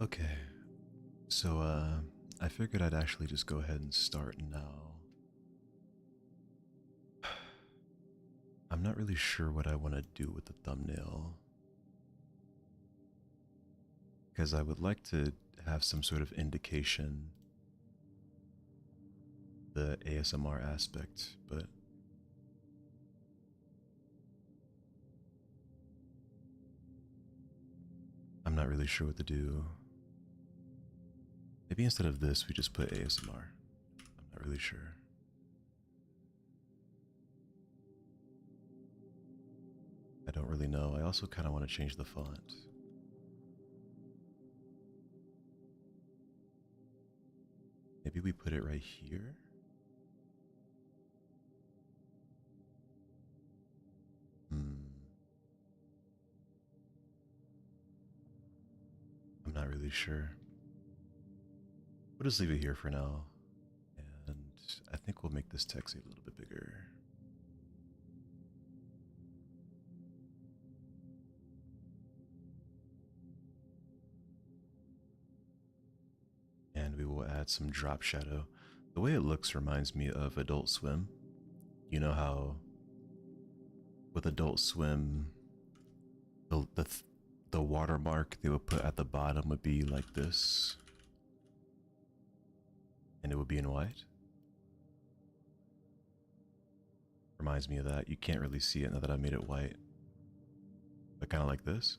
Okay, so I figured I'd actually just go ahead and start now. I'm not really sure what I want to do with the thumbnail because I would like to have some sort of indication, the ASMR aspect, but I'm not really sure what to do. Maybe instead of this, we just put ASMR. I'm not really sure. I don't really know. I also kind of want to change the font. Maybe we put it right here. Hmm. I'm not really sure. We'll just leave it here for now. And I think we'll make this text a little bit bigger. And we will add some drop shadow. The way it looks reminds me of Adult Swim. You know how with Adult Swim, the watermark they would put at the bottom would be like this, and it would be in white. Reminds me of that. You can't really see it now that I made it white, but kind of like this.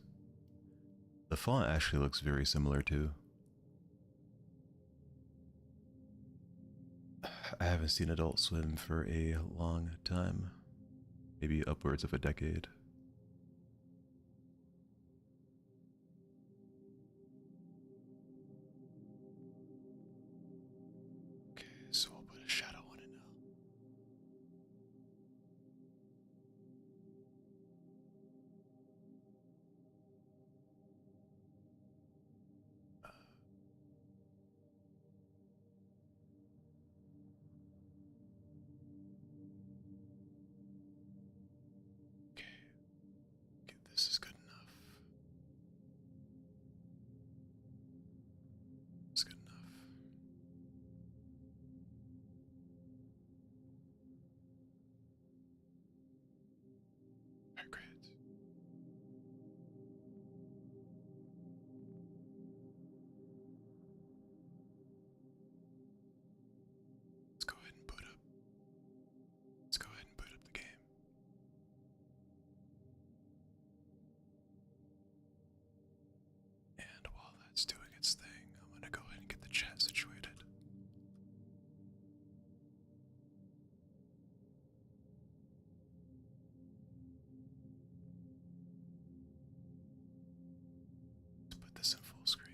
The font actually looks very similar too. I haven't seen Adult Swim for a long time, maybe upwards of a decade. Okay, so we'll put a shadow on it now. Okay, okay, this is good enough. It's good enough. Alright, great. Let's go ahead and put up. Let's go ahead and put up the game. And while that's doing its thing, I'm gonna go ahead and get the chat situated. Let's put this in full screen.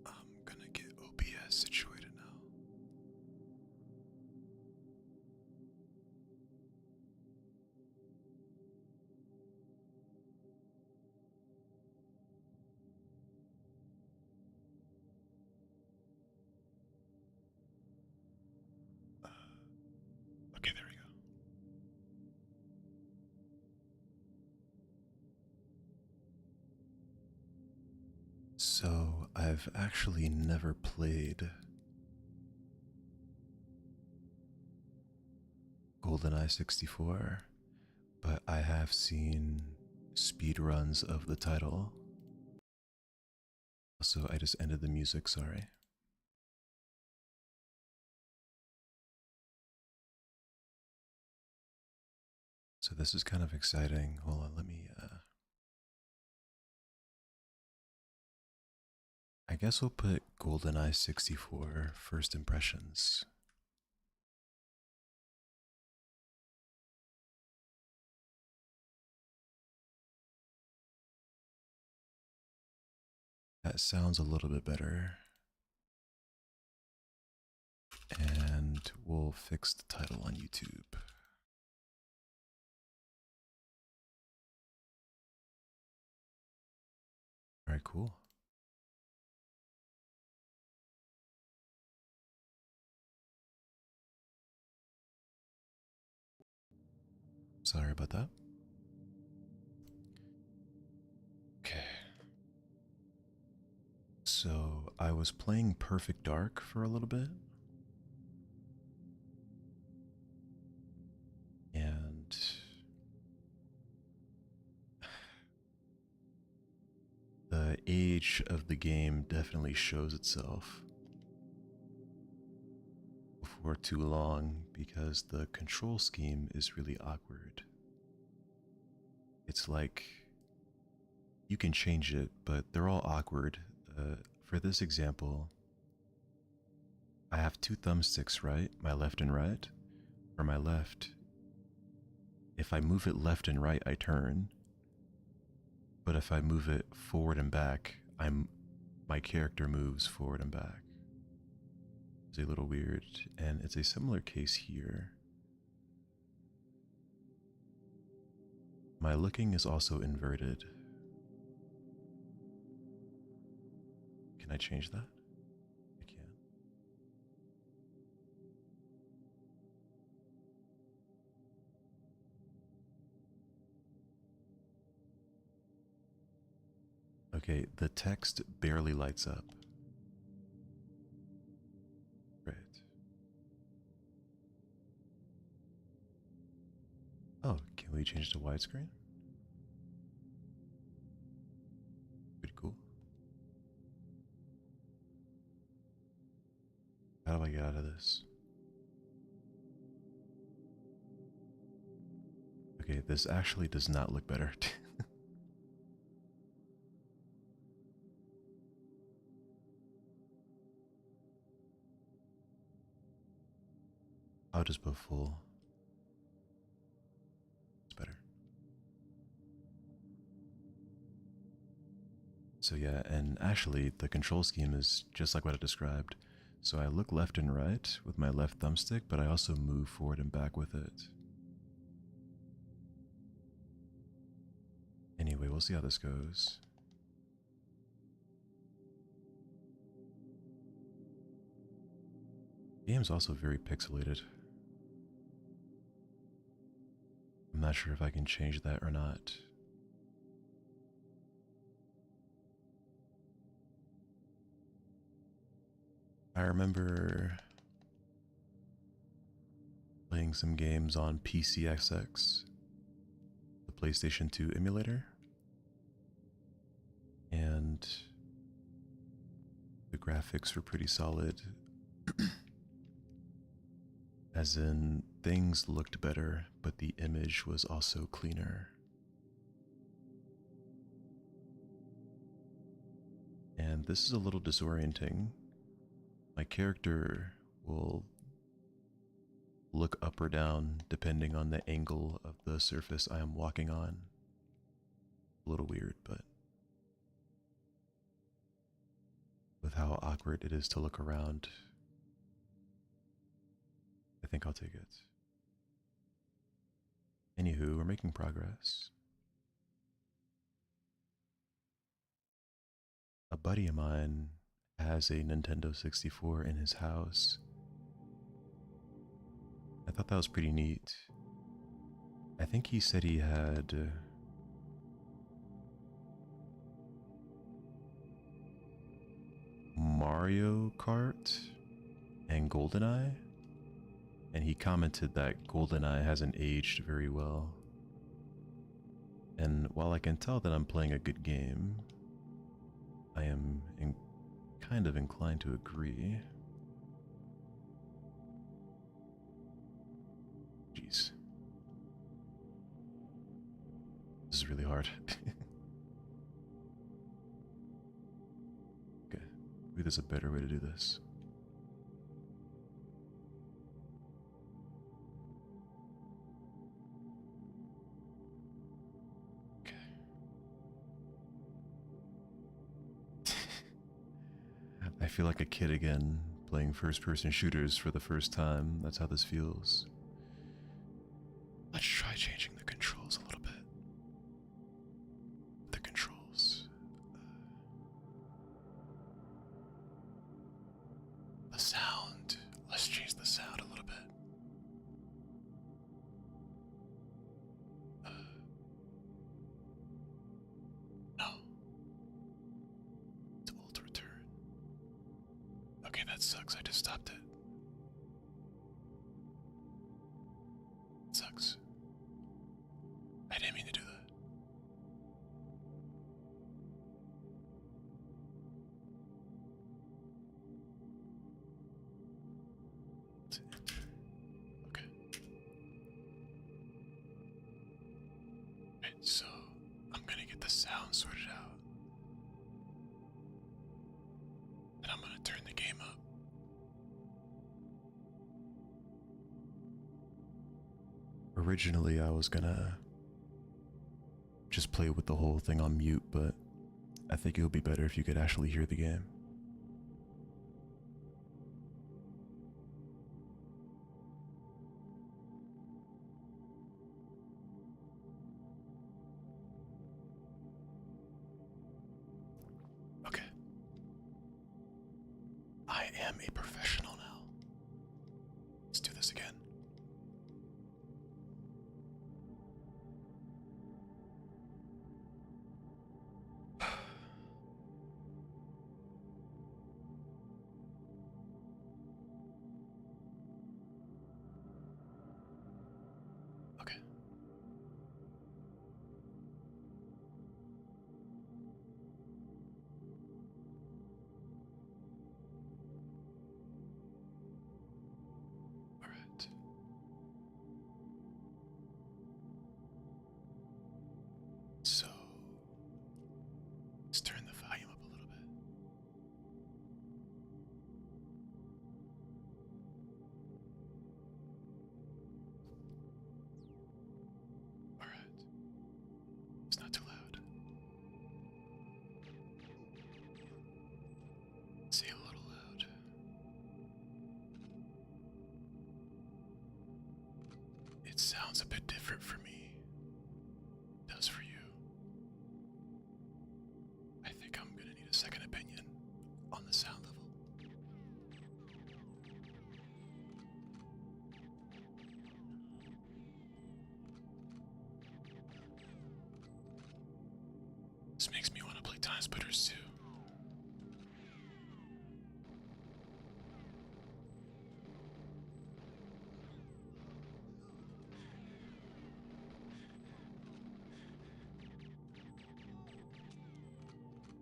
I'm gonna get OBS situated now. Okay, there we go. So, I've actually never played GoldenEye64, but I have seen speedruns of the title. Also, I just ended the music, sorry. So this is kind of exciting. Hold on, let me I guess we'll put GoldenEye64 first impressions. That sounds a little bit better. And we'll fix the title on YouTube. All right, cool. Sorry about that. Okay. So I was playing Perfect Dark for a little bit. And the age of the game definitely shows itself before too long because the control scheme is really awkward. It's like you can change it, but they're all awkward. For this example, I have two thumbsticks, right? My left and right. For my left, if I move it left and right, I turn. But if I move it forward and back, my character moves forward and back. It's a little weird, and it's a similar case here. My looking is also inverted. Can I change that? I can. Okay, the text barely lights up. Right. Oh, can we change to widescreen? Pretty cool. How do I get out of this? Okay, this actually does not look better. I'll just put full. It's better. So yeah, and actually the control scheme is just like what I described. So I look left and right with my left thumbstick, but I also move forward and back with it. Anyway, we'll see how this goes. The game's also very pixelated. I'm not sure if I can change that or not. I remember playing some games on PCXX, the PlayStation 2 emulator, and the graphics were pretty solid. As in, things looked better, but the image was also cleaner. And this is a little disorienting. My character will look up or down depending on the angle of the surface I am walking on. A little weird, but with how awkward it is to look around, I think I'll take it. Anywho, we're making progress. A buddy of mine has a Nintendo 64 in his house. I thought that was pretty neat. I think he said he had Mario Kart and GoldenEye, and he commented that GoldenEye hasn't aged very well. And while I can tell that I'm playing a good game, I am kind of inclined to agree. Jeez. This is really hard. Okay, maybe there's a better way to do this. Okay. I feel like a kid again, playing first-person shooters for the first time. That's how this feels. Let's try changing the controls a little bit. The controls. The sound. Let's change the sound a little bit. that sucks. I just stopped it. It sucks. I didn't mean to do that. Okay. Right, so I'm gonna get the sound sorted out. And I'm gonna turn the game up. Originally, I was gonna just play with the whole thing on mute, but I think it would be better if you could actually hear the game. Okay. I am a professional now. Let's do this again. Okay. All right. So let's turn the volume up a little bit. All right. It's not too loud. Say a little loud. It sounds a bit different for me. It does for you. I think I'm gonna need a second opinion on the sound level. This makes me want to play Time Splitters 2.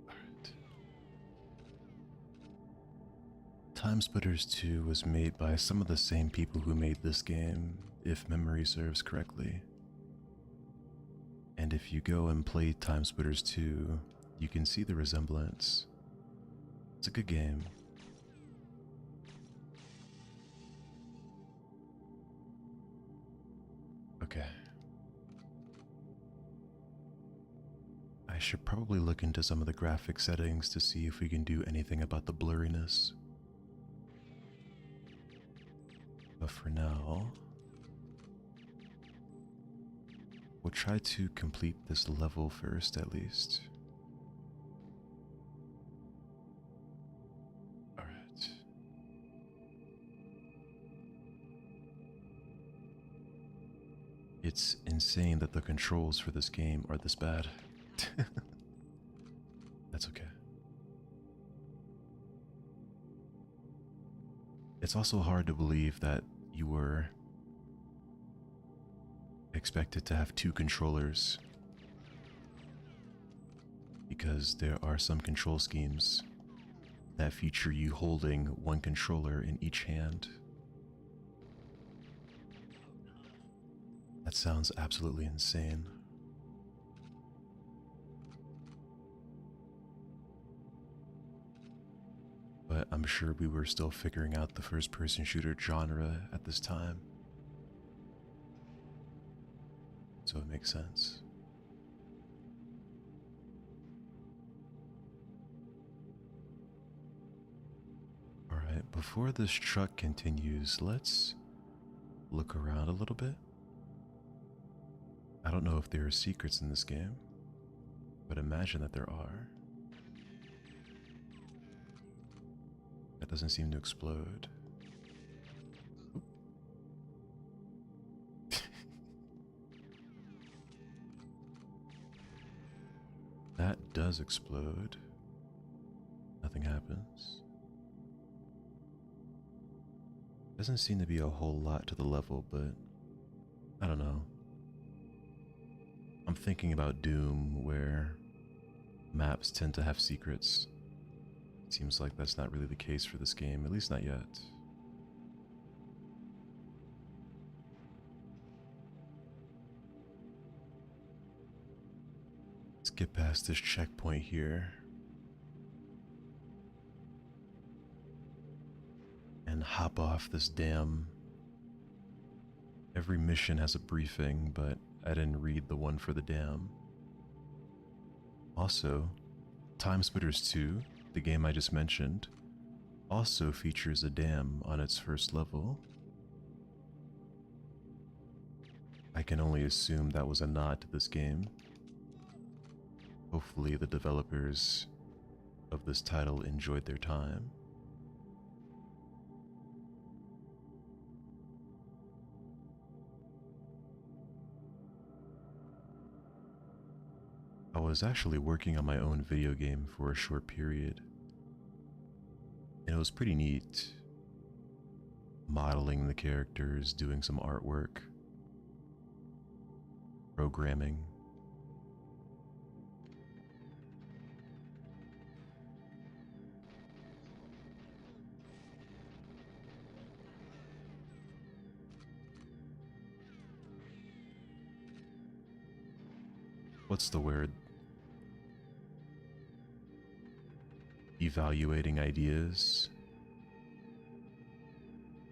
Alright. Time Splitters 2 was made by some of the same people who made this game, if memory serves correctly. And if you go and play Time Splitters 2, you can see the resemblance. It's a good game. Okay. I should probably look into some of the graphic settings to see if we can do anything about the blurriness. But for now, we'll try to complete this level first, at least. Alright. It's insane that the controls for this game are this bad. That's okay. It's also hard to believe that you were expected to have two controllers, because there are some control schemes that feature you holding one controller in each hand. That sounds absolutely insane. But I'm sure we were still figuring out the first-person shooter genre at this time, so it makes sense. Alright, before this truck continues, let's look around a little bit. I don't know if there are secrets in this game, but imagine that there are. That doesn't seem to explode. That does explode. Nothing happens. Doesn't seem to be a whole lot to the level, but I don't know. I'm thinking about Doom, where maps tend to have secrets. Seems like that's not really the case for this game, at least not yet. Let's get past this checkpoint here. And hop off this dam. Every mission has a briefing, but I didn't read the one for the dam. Also, Timesplitters 2, the game I just mentioned, also features a dam on its first level. I can only assume that was a nod to this game. Hopefully the developers of this title enjoyed their time. I was actually working on my own video game for a short period, and it was pretty neat. Modeling the characters, doing some artwork, programming. What's the word? Evaluating ideas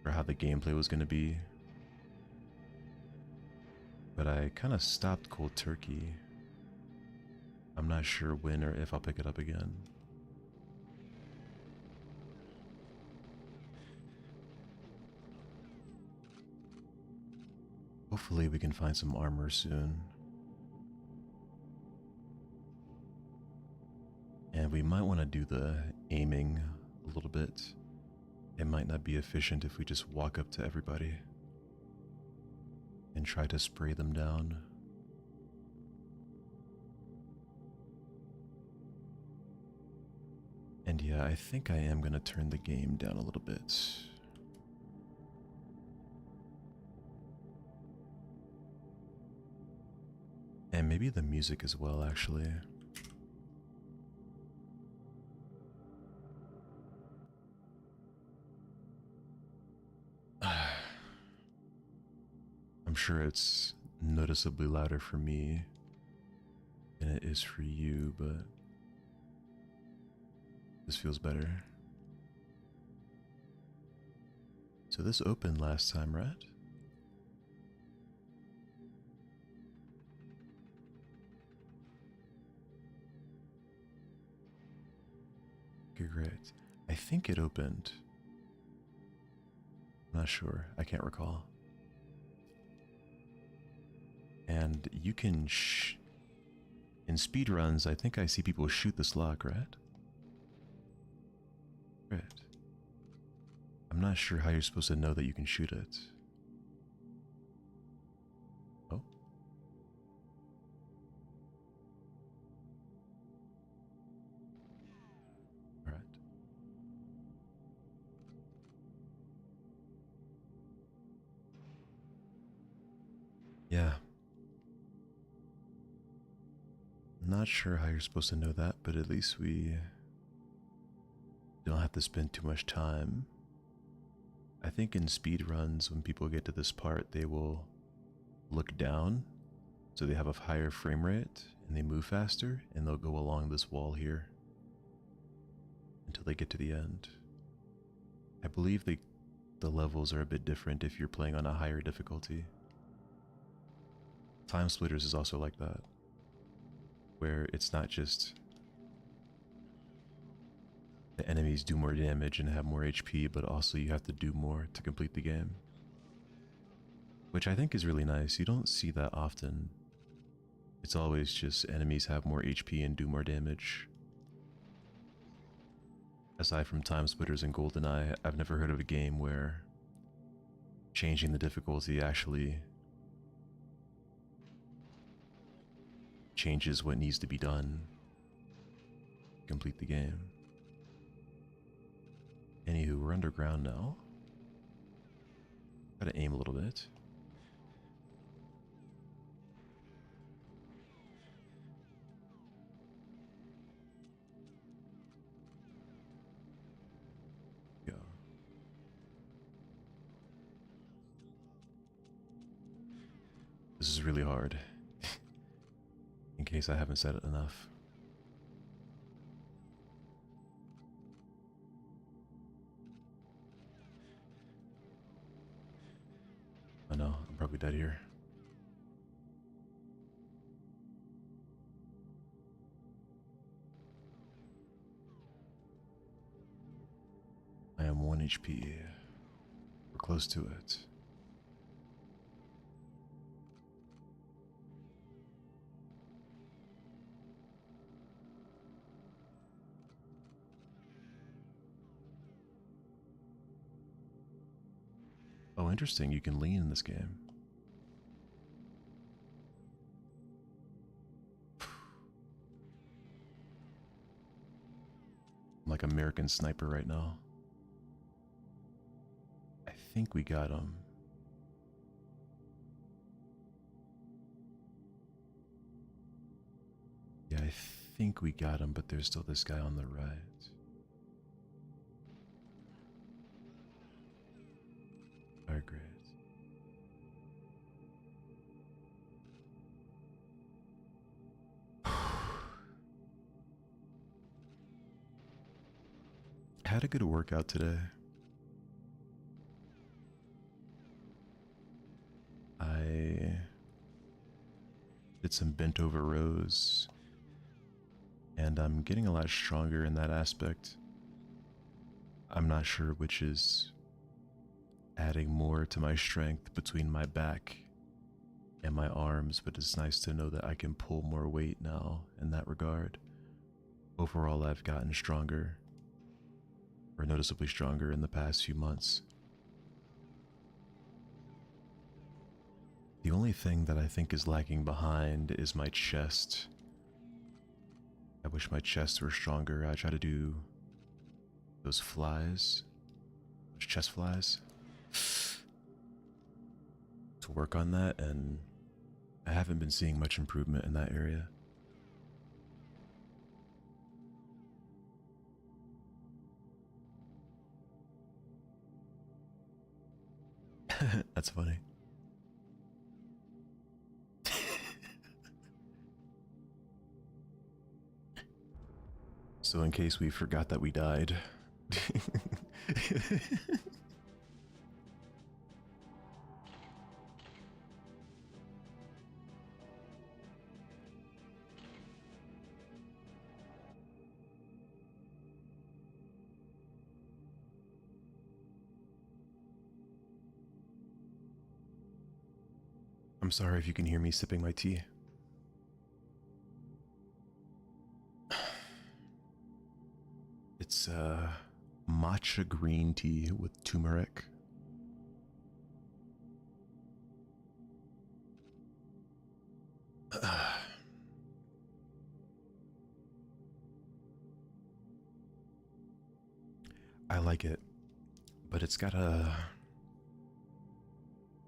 for how the gameplay was going to be. But I kind of stopped cold turkey. I'm not sure when or if I'll pick it up again. Hopefully we can find some armor soon. And we might want to do the aiming a little bit. It might not be efficient if we just walk up to everybody and try to spray them down. And yeah, I think I am going to turn the game down a little bit. And maybe the music as well, actually. I'm sure it's noticeably louder for me than it is for you, but this feels better. So this opened last time, right? Okay, great. I think it opened. I'm not sure. I can't recall. And you can in speedruns, I think I see people shoot this lock, right? Right. I'm not sure how you're supposed to know that you can shoot it. Oh. Alright. Yeah. Not sure how you're supposed to know that, but at least we don't have to spend too much time. I think in speedruns, when people get to this part, they will look down, so they have a higher frame rate, and they move faster, and they'll go along this wall here until they get to the end. I believe the levels are a bit different if you're playing on a higher difficulty. Timesplitters is also like that, where it's not just the enemies do more damage and have more HP, but also you have to do more to complete the game. Which I think is really nice. You don't see that often. It's always just enemies have more HP and do more damage. Aside from Timesplitters and GoldenEye, I've never heard of a game where changing the difficulty actually changes what needs to be done to complete the game. Anywho, we're underground now. Gotta aim a little bit. Go. This is really hard. In case I haven't said it enough. I know, I'm probably dead here. I am 1 HP. We're close to it. Oh, interesting. You can lean in this game. I'm like American Sniper right now. I think we got him. Yeah, I think we got him, but there's still this guy on the right. Alright, great. Had a good workout today. I did some bent over rows, and I'm getting a lot stronger in that aspect. I'm not sure which is adding more to my strength between my back and my arms, but it's nice to know that I can pull more weight now in that regard. Overall, I've gotten stronger, or noticeably stronger in the past few months. The only thing that I think is lagging behind is my chest. I wish my chest were stronger. I try to do those flies, those chest flies, to work on that, and I haven't been seeing much improvement in that area. That's funny. So in case we forgot that we died. I'm sorry if you can hear me sipping my tea. It's matcha green tea with turmeric. I like it, but it's got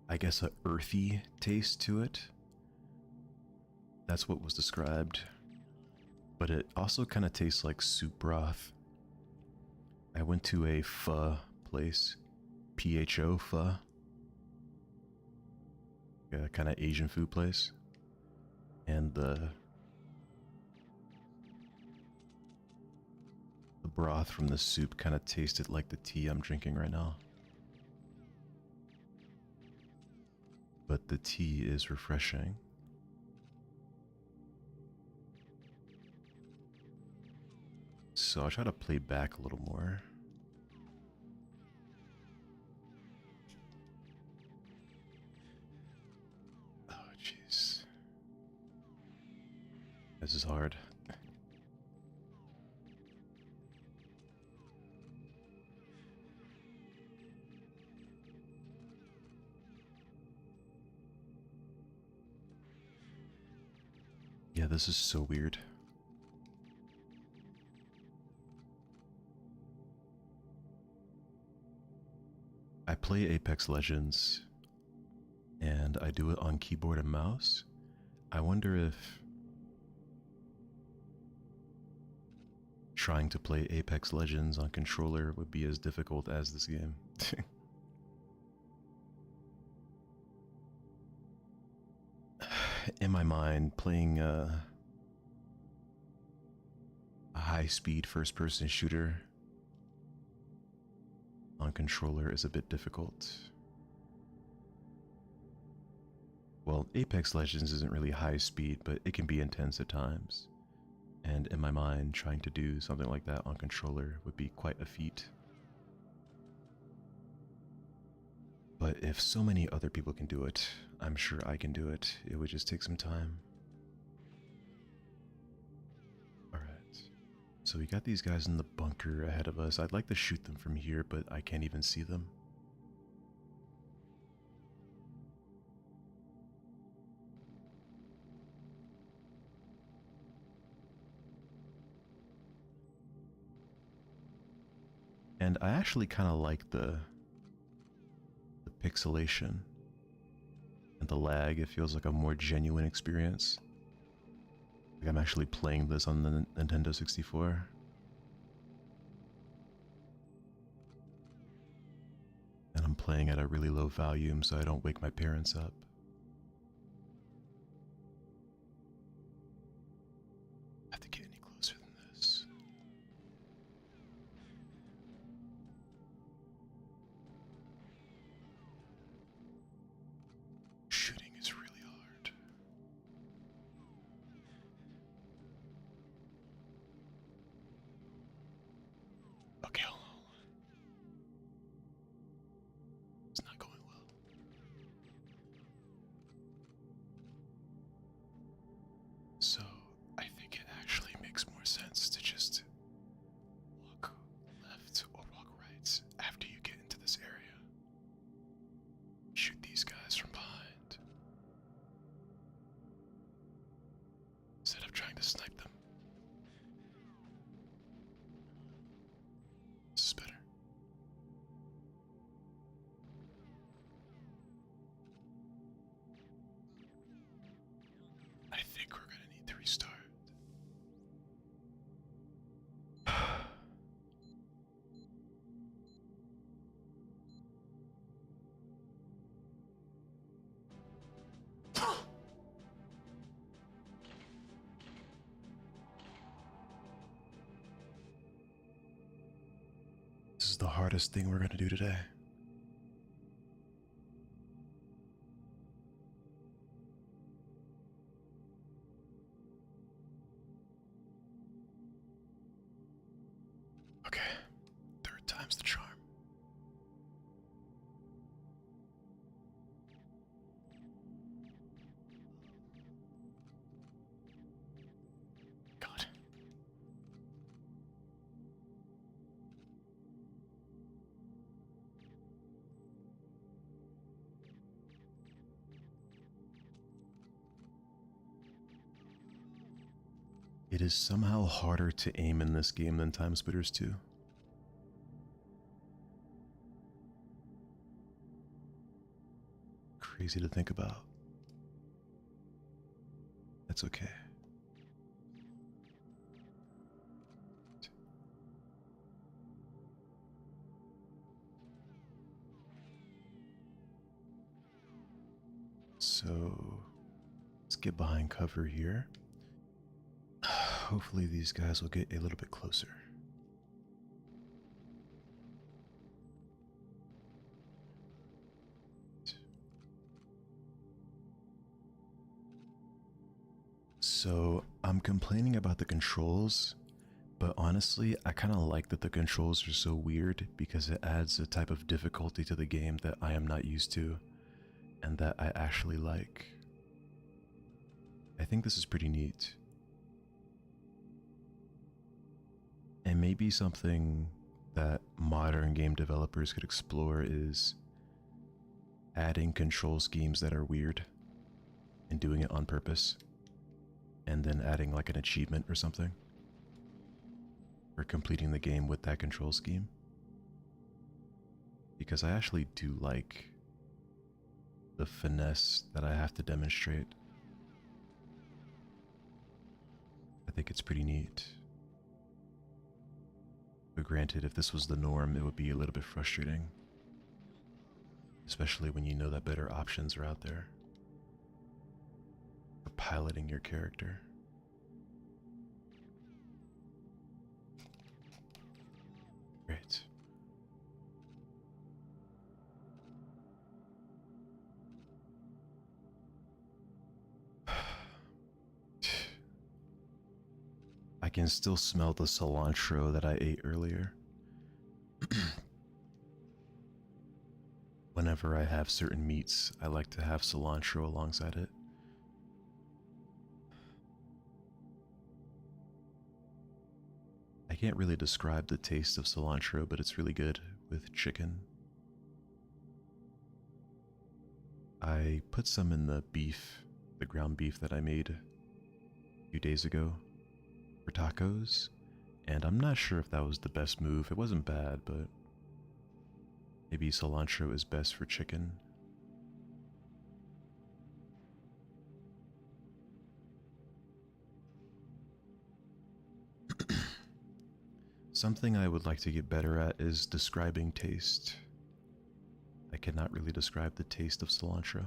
I guess a earthy taste to it. That's what was described. But it also kind of tastes like soup broth. I went to a pho place, PHO pho, a kind of Asian food place, and the broth from the soup kind of tasted like the tea I'm drinking right now. But the tea is refreshing. So I'll try to play back a little more. Oh, jeez. This is hard. Yeah, this is so weird. I play Apex Legends and I do it on keyboard and mouse, I wonder if trying to play Apex Legends on controller would be as difficult as this game. In my mind, playing a high-speed first-person shooter on controller is a bit difficult. Well, Apex Legends isn't really high speed, but it can be intense at times. And in my mind, trying to do something like that on controller would be quite a feat. But if so many other people can do it, I'm sure I can do it. It would just take some time. Alright. So we got these guys in the bunker ahead of us. I'd like to shoot them from here, but I can't even see them. And I actually kind of like the pixelation and the lag. It feels like a more genuine experience. Like I'm actually playing this on the Nintendo 64. And I'm playing at a really low volume so I don't wake my parents up. I have to get any closer than this. Shooting is really hard. Okay, hold on. It's not going well. So, I think it actually makes more sense to just walk left or walk right after you get into this area. Shoot these guys from behind instead of trying to snipe them. This is better. I think we're gonna need to restart. This is the hardest thing we're gonna do today. Okay, third time's the charm. God. It is somehow harder to aim in this game than Time Splitters 2. Crazy to think about. That's okay. So, let's get behind cover here. Hopefully these guys will get a little bit closer. So, I'm complaining about the controls, but honestly, I kind of like that the controls are so weird because it adds a type of difficulty to the game that I am not used to and that I actually like. I think this is pretty neat. And maybe something that modern game developers could explore is adding control schemes that are weird and doing it on purpose, and then adding like an achievement or something for completing the game with that control scheme. because I actually do like the finesse that I have to demonstrate. I think it's pretty neat. But granted, if this was the norm, it would be a little bit frustrating. Especially when you know that better options are out there for piloting your character. Great. I can still smell the cilantro that I ate earlier. Whenever I have certain meats, I like to have cilantro alongside it. I can't really describe the taste of cilantro, but it's really good with chicken. I put some in the beef, the ground beef that I made a few days ago for tacos, and I'm not sure if that was the best move. It wasn't bad, but maybe cilantro is best for chicken. Something I would like to get better at is describing taste. I cannot really describe the taste of cilantro.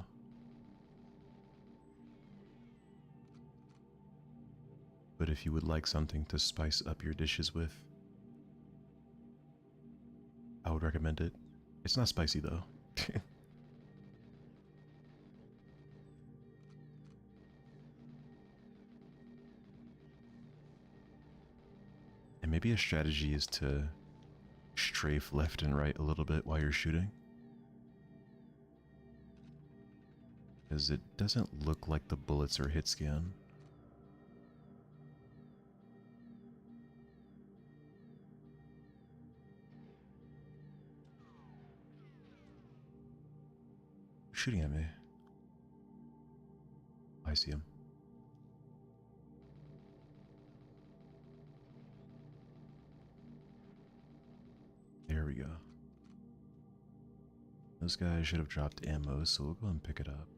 But if you would like something to spice up your dishes with, I would recommend it. It's not spicy though. And maybe a strategy is to strafe left and right a little bit while you're shooting. Because it doesn't look like the bullets are hit scan. Shooting at me. I see him. There we go. Those guys should have dropped ammo, so we'll go and pick it up.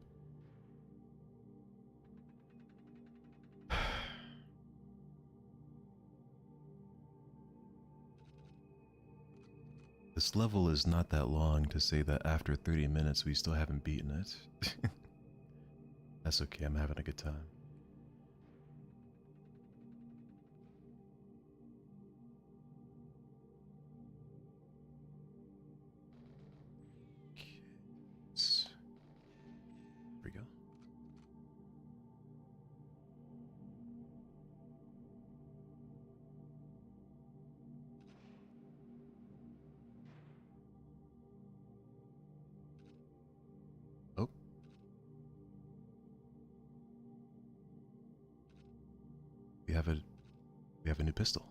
This level is not that long to say that after 30 minutes we still haven't beaten it. That's okay, I'm having a good time. Okay. Here we go. Oh. We have a new pistol.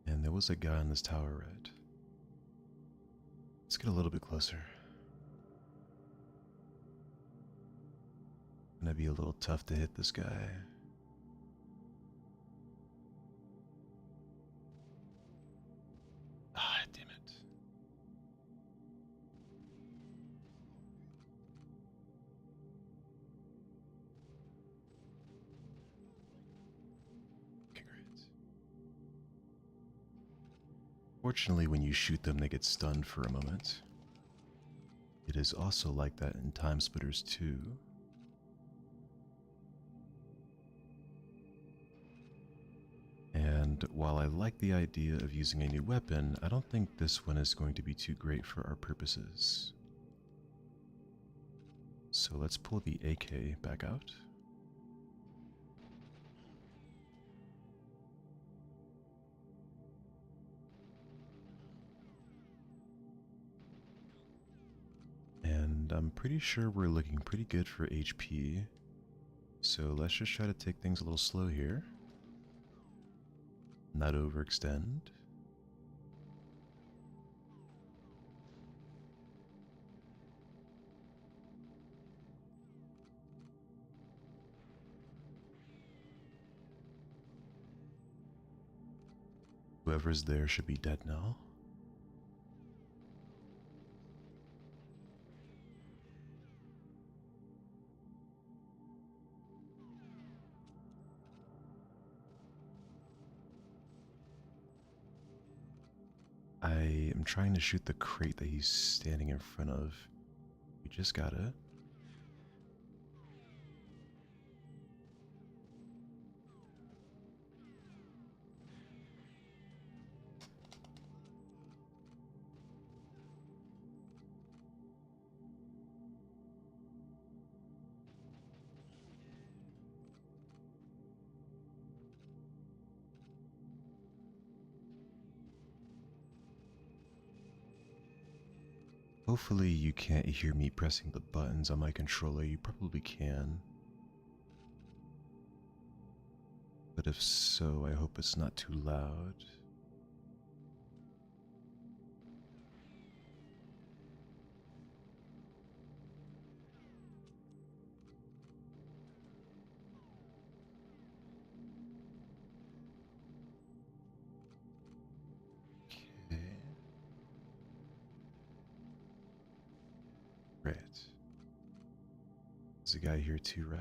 And there was a guy on this tower, right? Let's get a little bit closer. Gonna be a little tough to hit this guy. Ah, damn it. Okay, great. Fortunately, when you shoot them, they get stunned for a moment. It is also like that in Time Splitters 2. And while I like the idea of using a new weapon, I don't think this one is going to be too great for our purposes. So let's pull the AK back out. And I'm pretty sure we're looking pretty good for HP. So let's just try to take things a little slow here. Not overextend. Whoever's there should be dead now. I am trying to shoot the crate that he's standing in front of. We just got it. Hopefully you can't hear me pressing the buttons on my controller. You probably can. But if so, I hope it's not too loud. Okay. Right. There's a guy here too, right?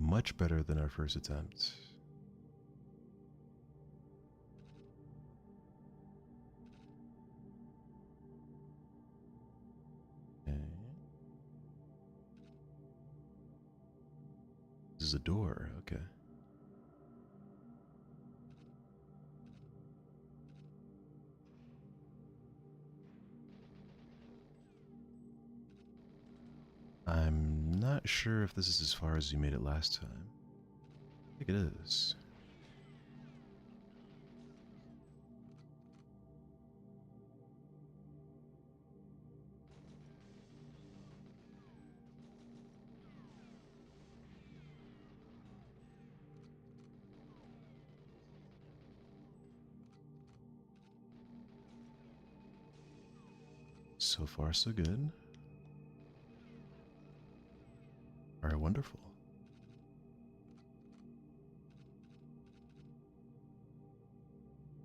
Much better than our first attempt. Okay. This is a door, okay. I'm not sure if this is as far as you made it last time. I think it is. So far, so good. Alright, wonderful.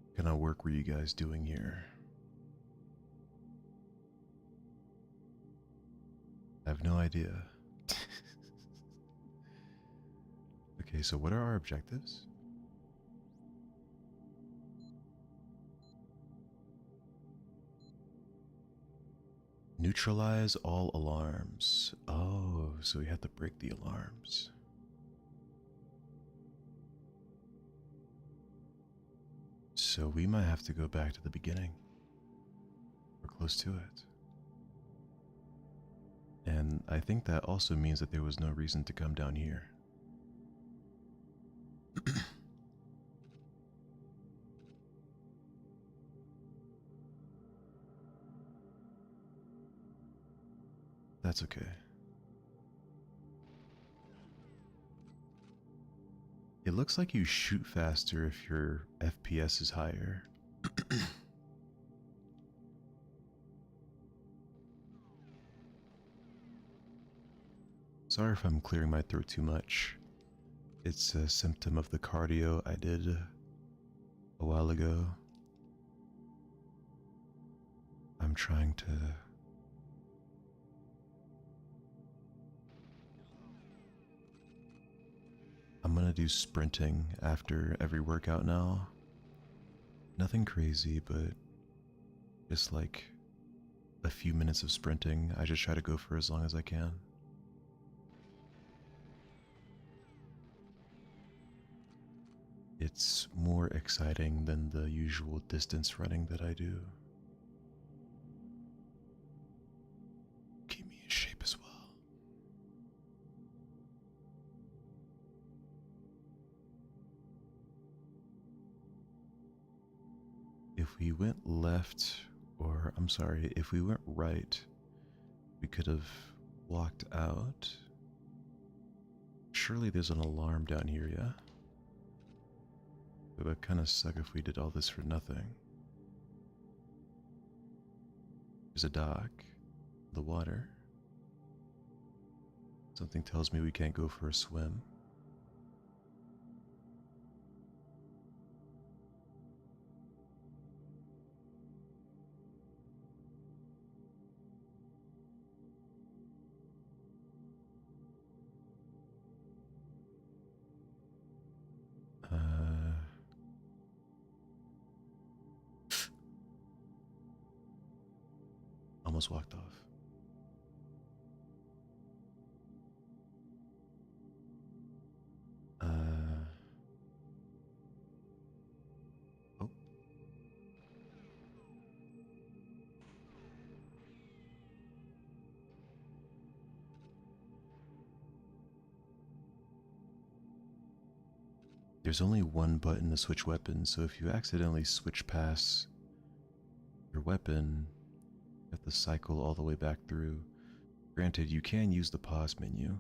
What kind of work were you guys doing here? I have no idea. Okay, so what are our objectives? Neutralize all alarms. Oh, so we have to break the alarms. So we might have to go back to the beginning. We're close to it. And I think that also means that there was no reason to come down here. That's okay. It looks like you shoot faster if your FPS is higher. Sorry if I'm clearing my throat too much. It's a symptom of the cardio I did a while ago. I'm trying to... I'm gonna do sprinting after every workout now. Nothing crazy, but just like a few minutes of sprinting. I just try to go for as long as I can. It's more exciting than the usual distance running that I do. Keep me in shape as well. If we went left, or I'm sorry, if we went right, we could have walked out. Surely there's an alarm down here, yeah? It would kind of suck if we did all this for nothing. There's a dock, the water. Something tells me we can't go for a swim. Almost walked off. Oh. There's only one button to switch weapons, so if you accidentally switch past your weapon, you have to cycle all the way back through. Granted, you can use the pause menu.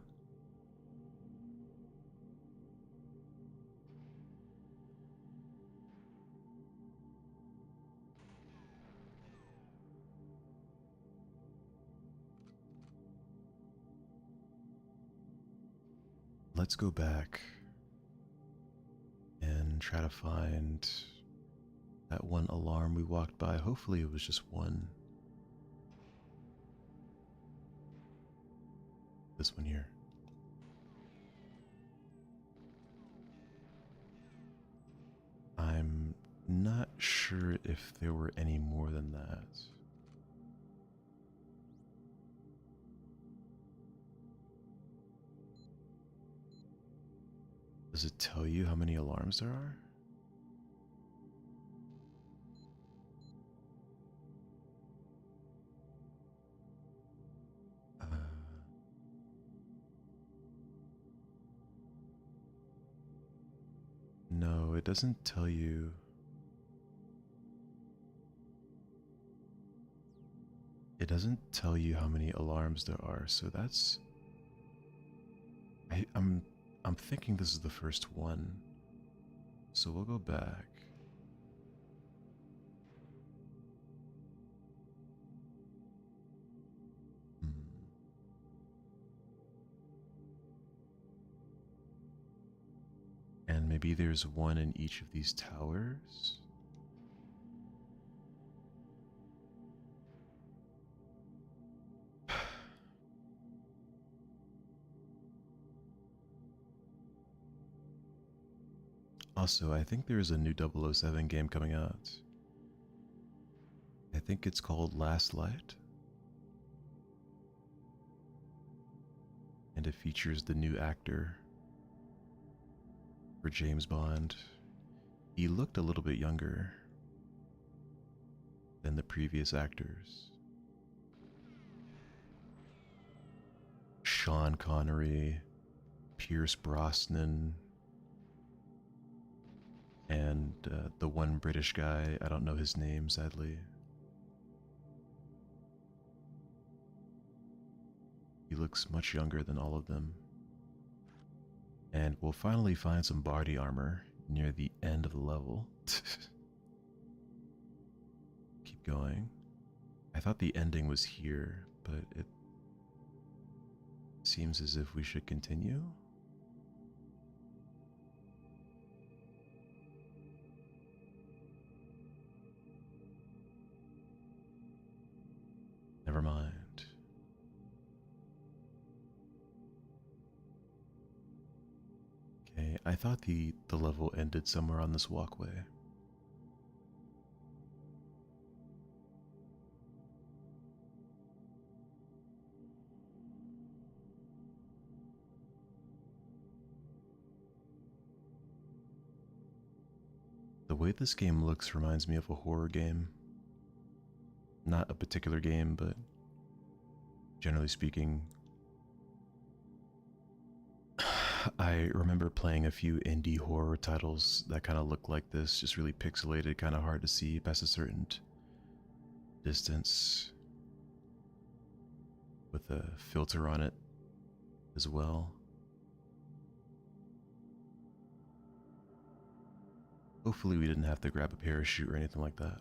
Let's go back and try to find that one alarm we walked by. Hopefully it was just one. This one here. I'm not sure if there were any more than that. Does it tell you how many alarms there are? No, it doesn't tell you. It doesn't tell you how many alarms there are, so that's. I'm thinking this is the first one. So we'll go back. And maybe there's one in each of these towers. Also, I think there is a new 007 game coming out. I think it's called Last Light. And it features the new actor for James Bond. He looked a little bit younger than the previous actors. Sean Connery, Pierce Brosnan, and the one British guy, I don't know his name, sadly. He looks much younger than all of them. And we'll finally find some body armor near the end of the level. Keep going. I thought the ending was here, but it seems as if we should continue. Never mind. Okay, I thought the level ended somewhere on this walkway. The way this game looks reminds me of a horror game. Not a particular game, but generally speaking, I remember playing a few indie horror titles that kind of look like this, just really pixelated, kind of hard to see past a certain distance, with a filter on it as well. Hopefully we didn't have to grab a parachute or anything like that.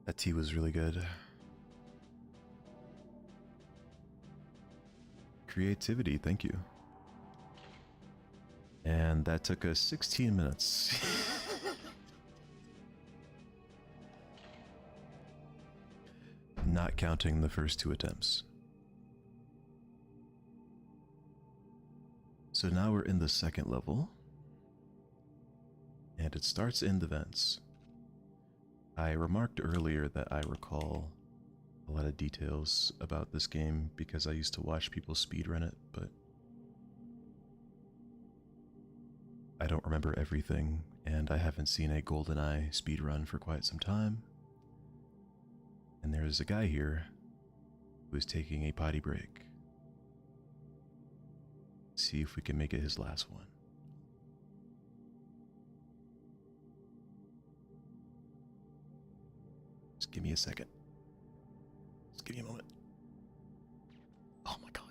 That tea was really good. Creativity, thank you. And that took us 16 minutes. Not counting the first 2 attempts. So now we're in the second level. And it starts in the vents. I remarked earlier that I recall a lot of details about this game because I used to watch people speedrun it, but I don't remember everything, and I haven't seen a GoldenEye speedrun for quite some time. And there's a guy here who is taking a potty break. See if we can make it his last one. Just give me a second. Just give me a moment. Oh my god.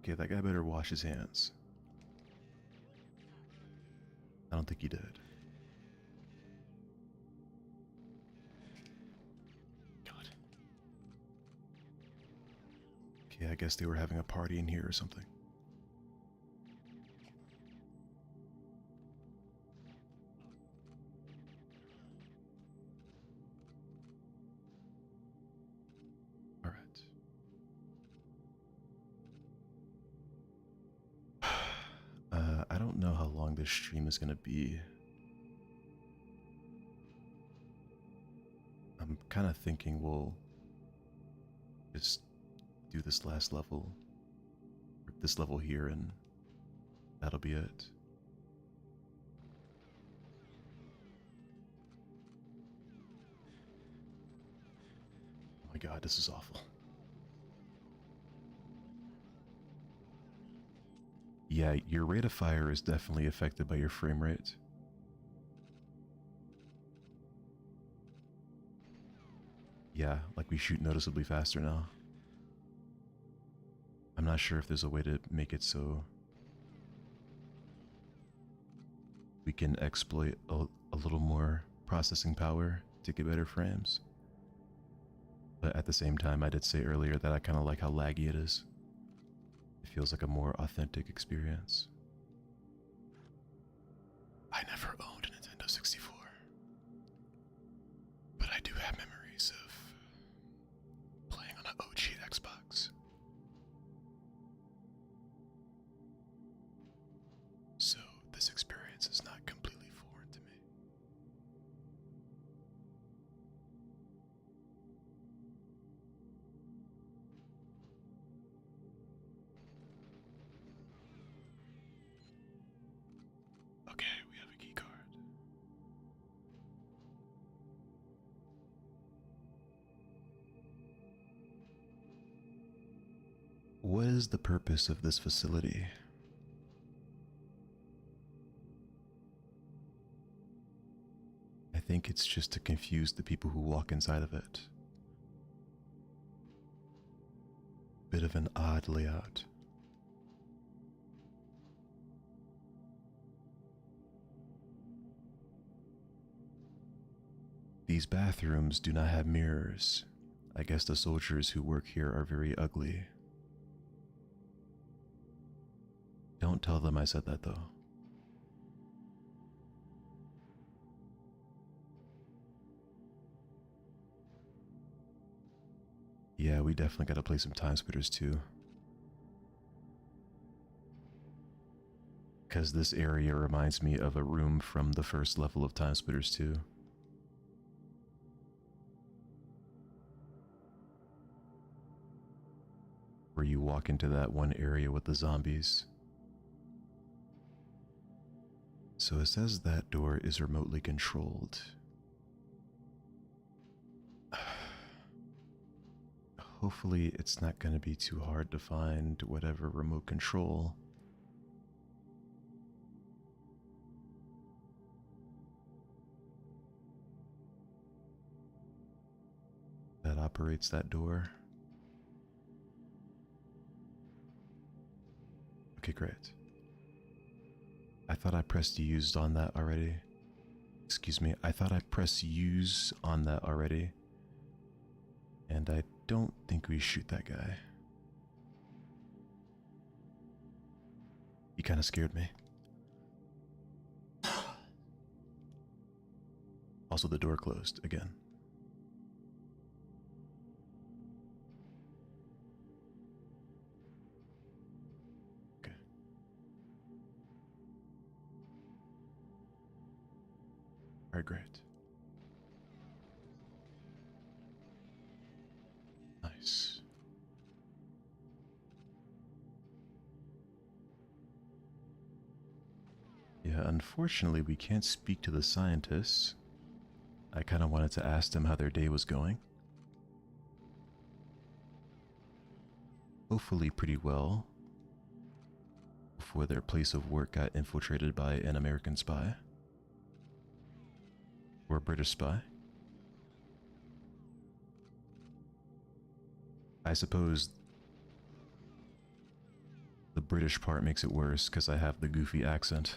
Okay, that guy better wash his hands. I don't think he did. God. Okay, I guess they were having a party in here or something. Alright. I don't know how long this stream is gonna be. I'm kind of thinking we'll just do this last level, or this level here, and that'll be it. Oh my god, this is awful. Yeah, your rate of fire is definitely affected by your frame rate. Yeah, like we shoot noticeably faster now. I'm not sure if there's a way to make it so we can exploit a little more processing power to get better frames. But at the same time, I did say earlier that I kind of like how laggy it is. It feels like a more authentic experience. I never owned a Nintendo 64, but I do have memories of playing on an OG Xbox. So this experience is not completely foreign to me. Okay, we have a key card. What is the purpose of this facility? I think it's just to confuse the people who walk inside of it. Bit of an odd layout. These bathrooms do not have mirrors. I guess the soldiers who work here are very ugly. Don't tell them I said that though. Yeah, we definitely gotta play some Time Splitters too. Because this area reminds me of a room from the first level of Time Splitters 2. Where you walk into that one area with the zombies. So it says that door is remotely controlled. Hopefully it's not going to be too hard to find whatever remote control that operates that door. Okay, great. I thought I pressed used on that already. Excuse me, I thought I pressed use on that already. And I don't think we shoot that guy. He kind of scared me. Also, the door closed again. Okay. Alright, great. Nice. Yeah, unfortunately, we can't speak to the scientists. I kind of wanted to ask them how their day was going. Hopefully pretty well, before their place of work got infiltrated by an American spy. Or a British spy. I suppose the British part makes it worse because I have the goofy accent.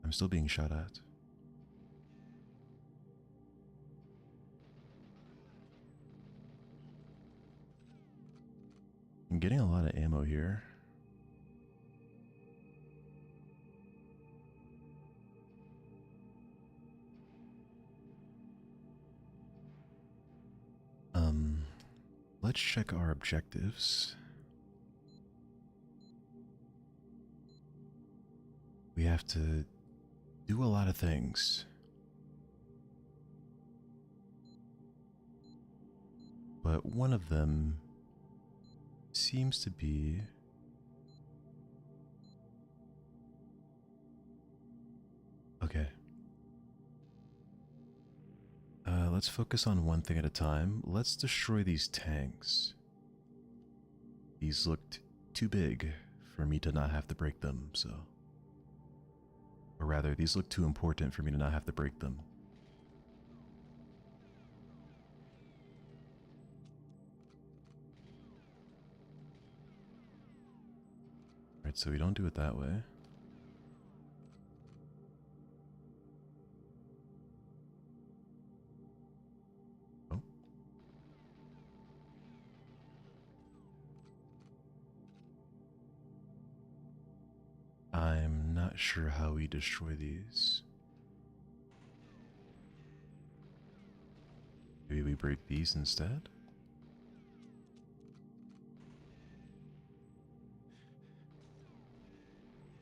I'm still being shot at. I'm getting a lot of ammo here. Let's check our objectives. We have to do a lot of things. But one of them seems to be okay. Let's focus on one thing at a time. Let's destroy these tanks. These looked too big for me to not have to break them, so. Or rather, these look too important for me to not have to break them. Alright, so we don't do it that way. Oh. I'm not sure how we destroy these. Maybe we break these instead?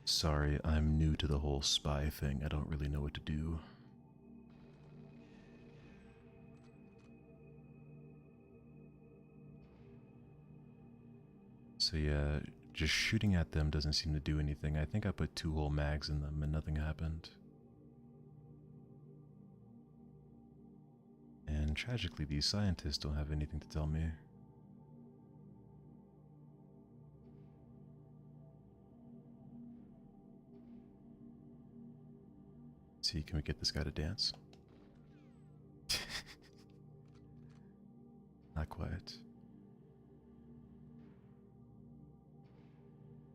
Sorry, I'm new to the whole spy thing. I don't really know what to do. So yeah, just shooting at them doesn't seem to do anything. I think I put 2 whole mags in them and nothing happened. And tragically, these scientists don't have anything to tell me. Let's see, can we get this guy to dance? Not quite.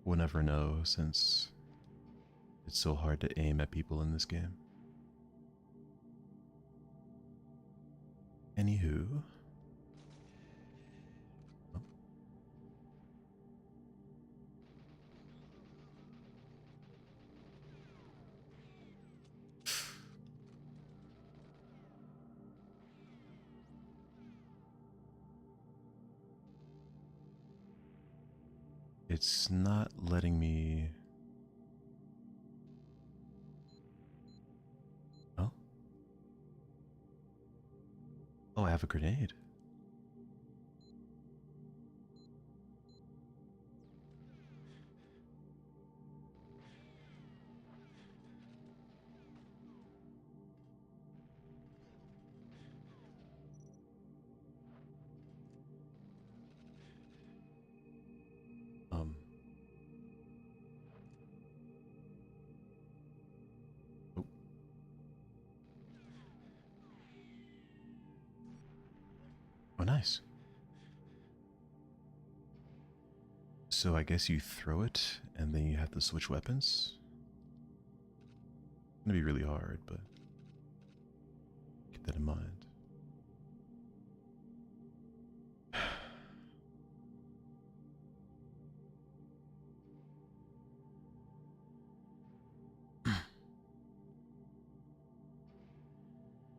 We'll never know since it's so hard to aim at people in this game. Anywho. Oh. It's not letting me. Oh? Oh, I have a grenade. Um. Oh. nice. So I guess you throw it, and then you have to switch weapons? It's gonna be really hard, but keep that in mind.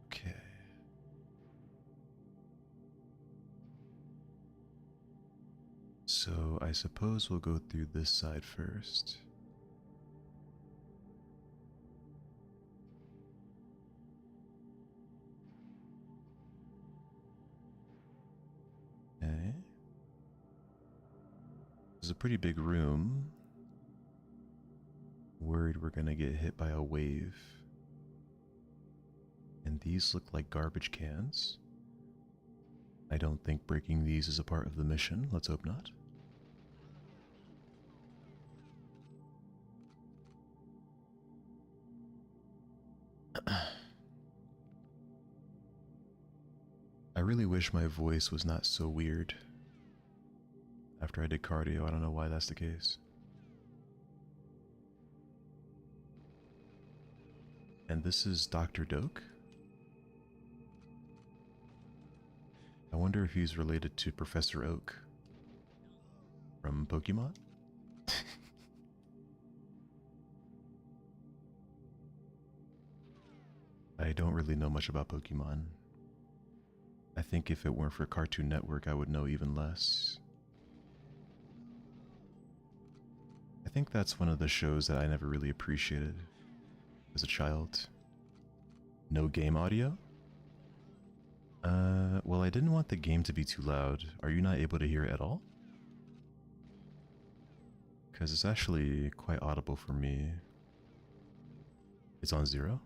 Okay. So I suppose we'll go through this side first. Okay. This is a pretty big room. Worried we're gonna get hit by a wave. And these look like garbage cans. I don't think breaking these is a part of the mission. Let's hope not. I really wish my voice was not so weird. After I did cardio, I don't know why that's the case. And this is Dr. Doak. I wonder if he's related to Professor Oak from Pokemon? I don't really know much about Pokemon. I think if it weren't for Cartoon Network, I would know even less. I think that's one of the shows that I never really appreciated as a child. No game audio? Well, I didn't want the game to be too loud. Are you not able to hear it at all? Because it's actually quite audible for me. It's on 0?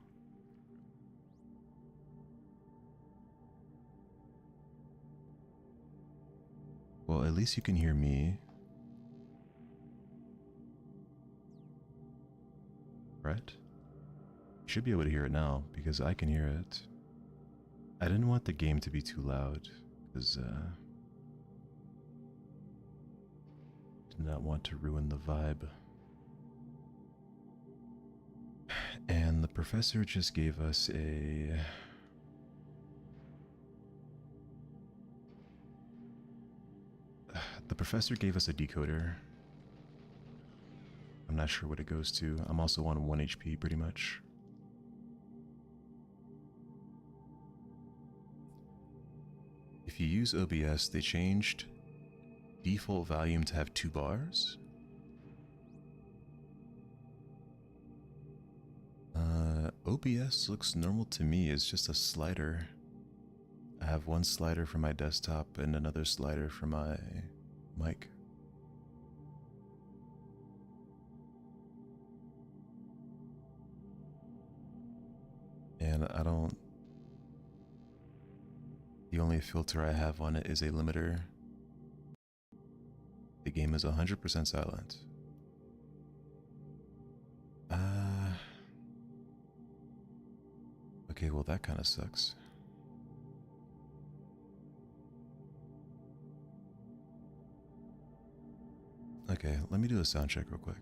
Well, at least you can hear me. Right? You should be able to hear it now, because I can hear it. I didn't want the game to be too loud, because, did not want to ruin the vibe. And the professor just gave us a... The professor gave us a decoder. I'm not sure what it goes to. I'm also on 1 HP pretty much. If you use OBS, they changed default volume to have 2 bars. OBS looks normal to me. It's just a slider. I have one slider for my desktop and another slider for my mic. And I don't... The only filter I have on it is a limiter. The game is 100% silent. Okay, well that kind of sucks. Okay, let me do a sound check real quick.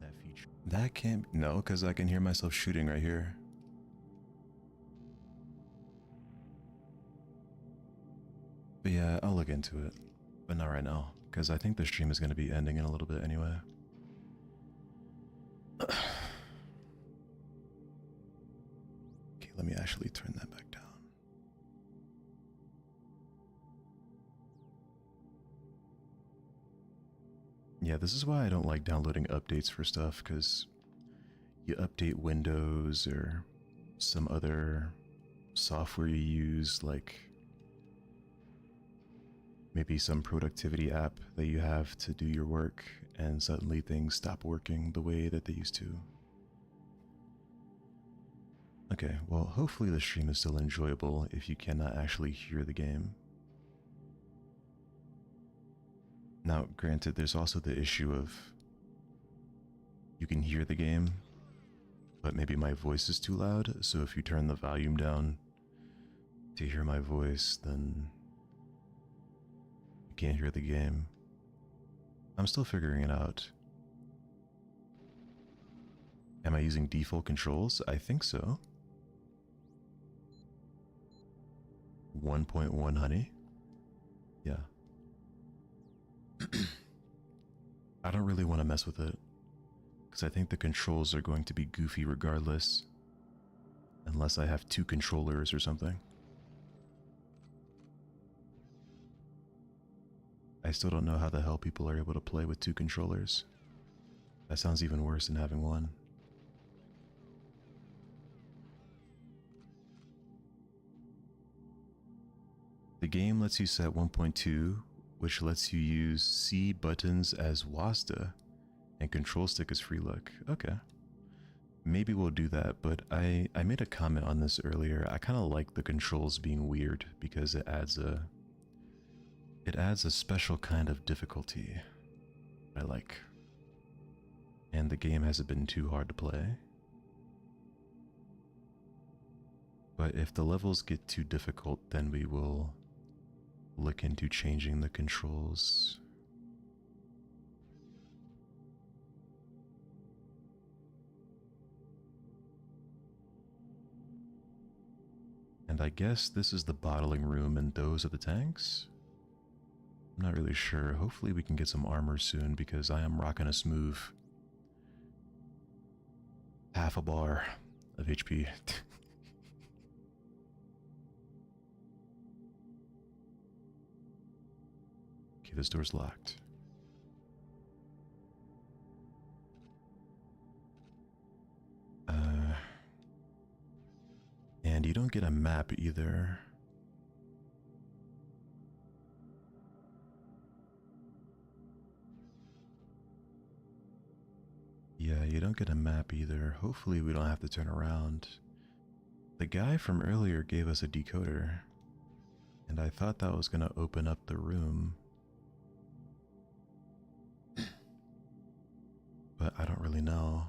That feature. That can't... No, because I can hear myself shooting right here. But yeah, I'll look into it. But not right now, because I think the stream is going to be ending in a little bit anyway. Okay, let me actually turn that back down. Yeah, this is why I don't like downloading updates for stuff, because you update Windows or some other software you use, like maybe some productivity app that you have to do your work, and suddenly things stop working the way that they used to. Okay, well, hopefully the stream is still enjoyable if you cannot actually hear the game. Now, granted, there's also the issue of you can hear the game, but maybe my voice is too loud, so if you turn the volume down to hear my voice, then you can't hear the game. I'm still figuring it out. Am I using default controls? I think so. 1.1 honey? Yeah. I don't really want to mess with it, because I think the controls are going to be goofy regardless, unless I have two controllers or something. I still don't know how the hell people are able to play with two controllers. That sounds even worse than having one. The game lets you set 1.2, which lets you use C buttons as WASD, and control stick as free look. Okay. Maybe we'll do that, but I made a comment on this earlier. I kind of like the controls being weird because it adds a special kind of difficulty I like. And the game hasn't been too hard to play. But if the levels get too difficult, then we will look into changing the controls. And I guess this is the bottling room and those are the tanks? I'm not really sure. Hopefully we can get some armor soon because I am rocking a smooth half a bar of HP. Okay, this door's locked. And you don't get a map either. Yeah, you don't get a map either. Hopefully we don't have to turn around. The guy from earlier gave us a decoder, and I thought that was going to open up the room. But I don't really know.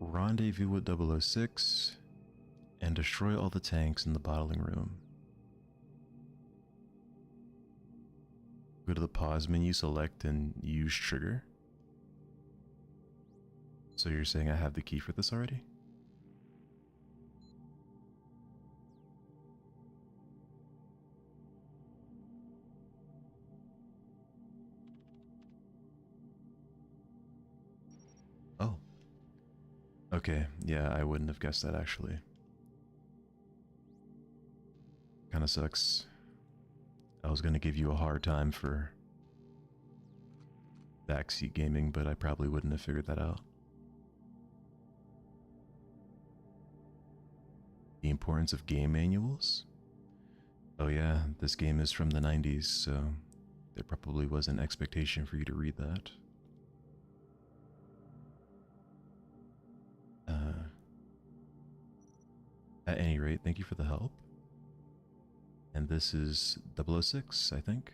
Rendezvous with 006 and destroy all the tanks in the bottling room. Go to the pause menu, select and use trigger. So you're saying I have the key for this already? Oh. Okay, yeah, I wouldn't have guessed that actually. Kinda sucks. I was gonna give you a hard time for backseat gaming, but I probably wouldn't have figured that out. The importance of game manuals? Oh yeah, this game is from the 90s, so there probably was an expectation for you to read that. At any rate, thank you for the help. And this is 006, I think.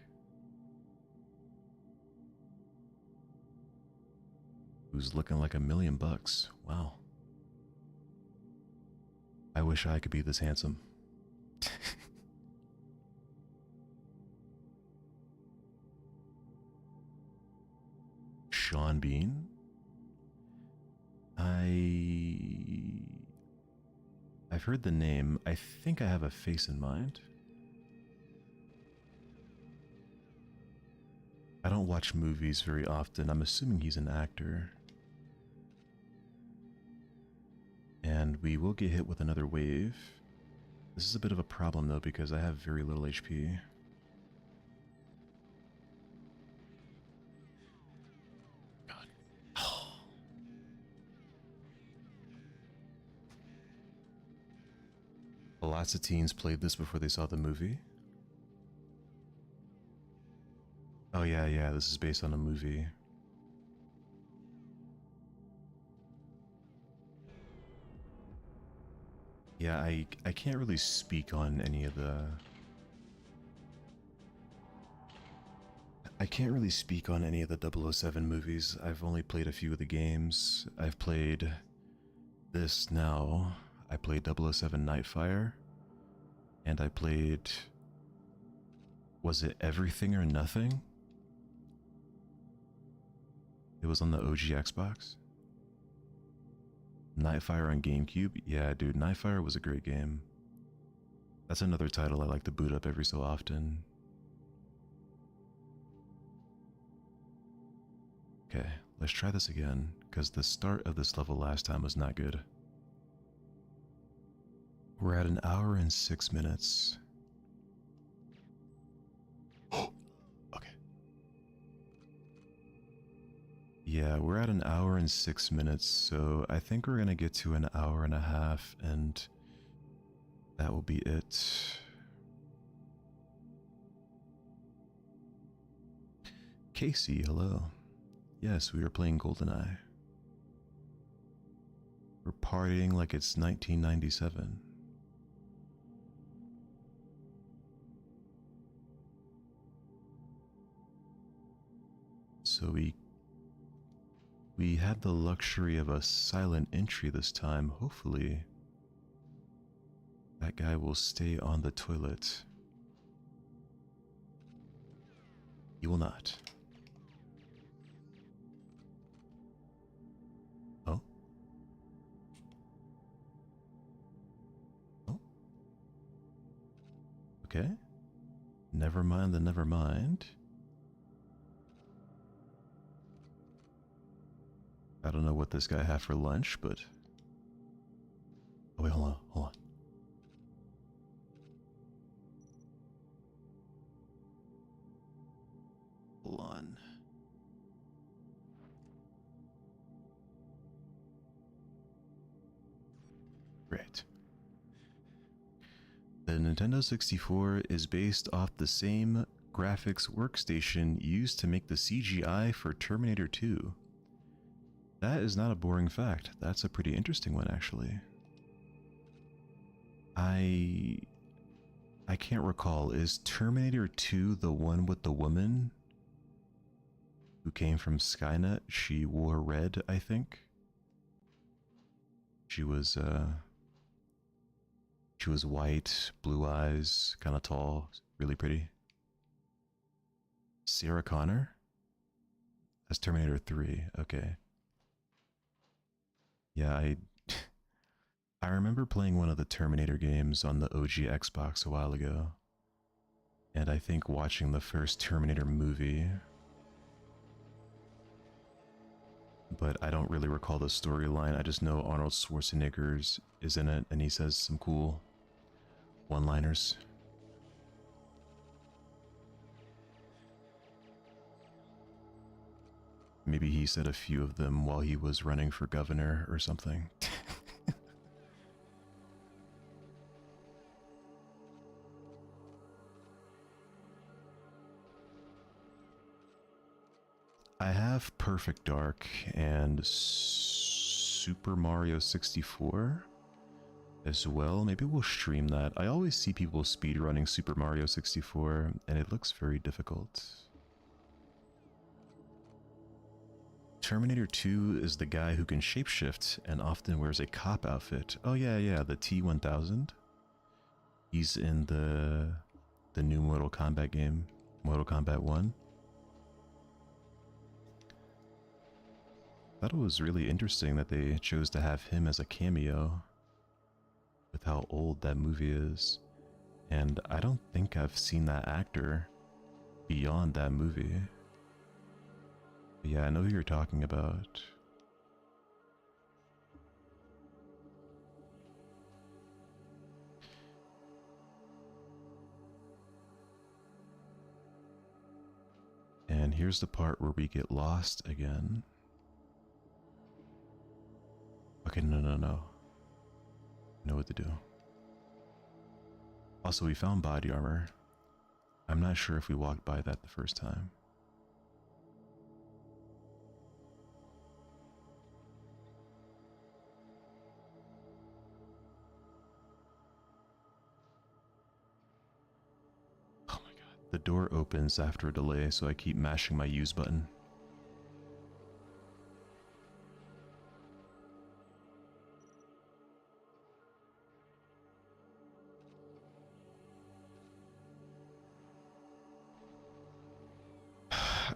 Who's looking like $1,000,000. Wow. I wish I could be this handsome. Sean Bean? I've heard the name. I think I have a face in mind. I don't watch movies very often. I'm assuming he's an actor. And we will get hit with another wave. This is a bit of a problem though because I have very little HP. God. Lots of teens played this before they saw the movie. yeah, yeah, this is based on a movie. Yeah, I can't really speak on any of the... I can't really speak on any of the 007 movies. I've only played a few of the games. I've played this now. I played 007 Nightfire. And I played... Was it Everything or Nothing? It was on the OG Xbox. Nightfire on GameCube? Yeah, dude, Nightfire was a great game. That's another title I like to boot up every so often. Okay, let's try this again, because the start of this level last time was not good. We're at 1 hour and 6 minutes. Okay. Yeah, we're at 1 hour and 6 minutes, so I think we're gonna get to 1 hour and a half, and that will be it. Casey, hello. Yes, we are playing GoldenEye. We're partying like it's 1997. So we had the luxury of a silent entry this time. Hopefully that guy will stay on the toilet. He will not. Oh. Oh. Okay. Never mind the never mind. I don't know what this guy had for lunch, but... Oh wait, hold on, hold on. Hold on. Great. The Nintendo 64 is based off the same graphics workstation used to make the CGI for Terminator 2. That is not a boring fact. That's a pretty interesting one, actually. I can't recall. Is Terminator 2 the one with the woman who came from Skynet? She wore red, I think. She was white, blue eyes, kind of tall, really pretty. Sarah Connor? That's Terminator 3. Okay. Yeah, I remember playing one of the Terminator games on the OG Xbox a while ago. And I think watching the first Terminator movie. But I don't really recall the storyline. I just know Arnold Schwarzenegger is in it and he says some cool one-liners. Maybe he said a few of them while he was running for governor or something. I have Perfect Dark and Super Mario 64 as well. Maybe we'll stream that. I always see people speedrunning Super Mario 64 and it looks very difficult. Terminator 2 is the guy who can shapeshift and often wears a cop outfit. Oh yeah, yeah, the T-1000. He's in the new Mortal Kombat game, Mortal Kombat 1. I thought it was really interesting that they chose to have him as a cameo with how old that movie is. And I don't think I've seen that actor beyond that movie. But yeah, I know who you're talking about. And here's the part where we get lost again. Okay, no. I know what to do. Also, we found body armor. I'm not sure if we walked by that the first time. The door opens after a delay, so I keep mashing my use button.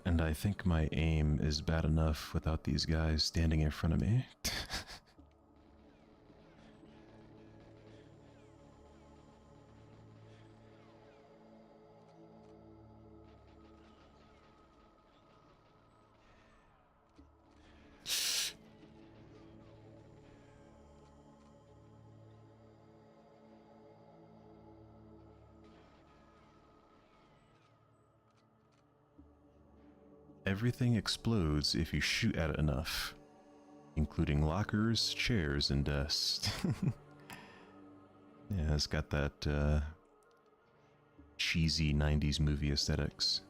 And I think my aim is bad enough without these guys standing in front of me. Everything explodes if you shoot at it enough, including lockers, chairs, and desks. Yeah, it's got that cheesy 90s movie aesthetics.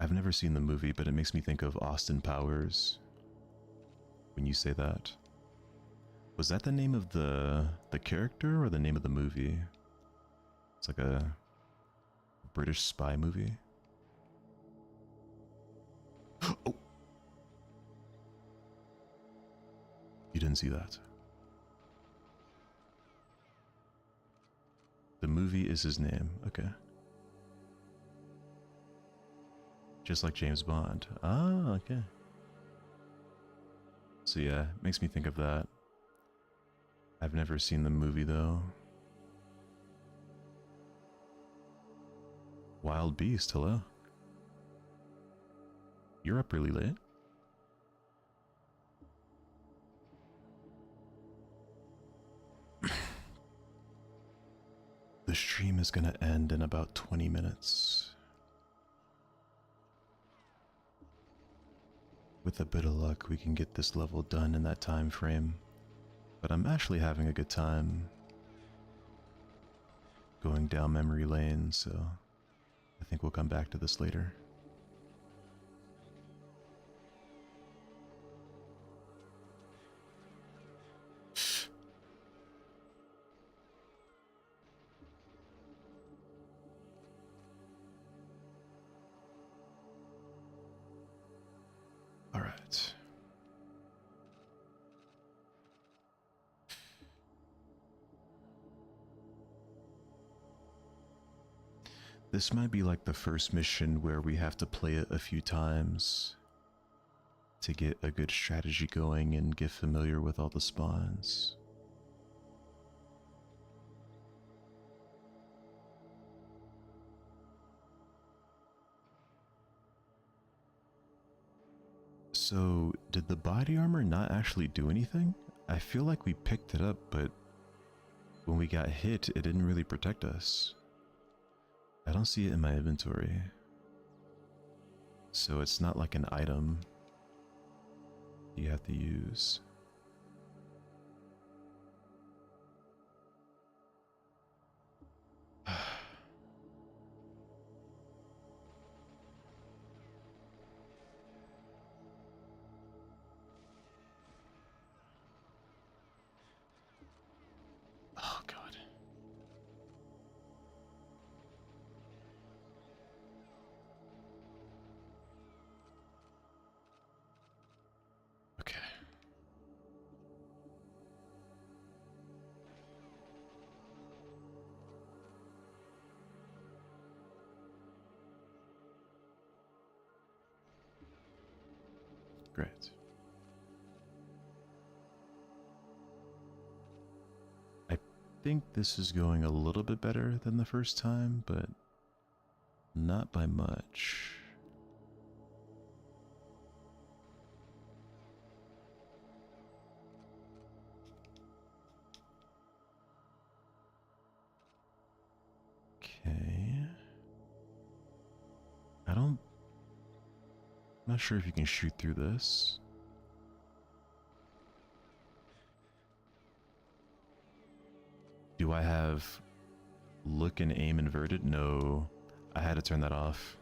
I've never seen the movie, but it makes me think of Austin Powers when you say that. Was that the name of the character or the name of the movie? It's like a British spy movie. Oh! You didn't see that. The movie is his name. Okay. Just like James Bond. Ah, okay. So yeah, makes me think of that. I've never seen the movie though. Wild Beast, hello. You're up really late. The stream is gonna end in about 20 minutes. With a bit of luck, we can get this level done in that time frame. But I'm actually having a good time going down memory lane, so I think we'll come back to this later. All right. This might be like the first mission where we have to play it a few times to get a good strategy going and get familiar with all the spawns. So, did the body armor not actually do anything? I feel like we picked it up, but when we got hit, it didn't really protect us. I don't see it in my inventory. So it's not like an item you have to use. Oh god. Okay. Great. I think this is going a little bit better than the first time, but not by much. Okay. I'm not sure if you can shoot through this. Do I have look and aim inverted? No, I had to turn that off.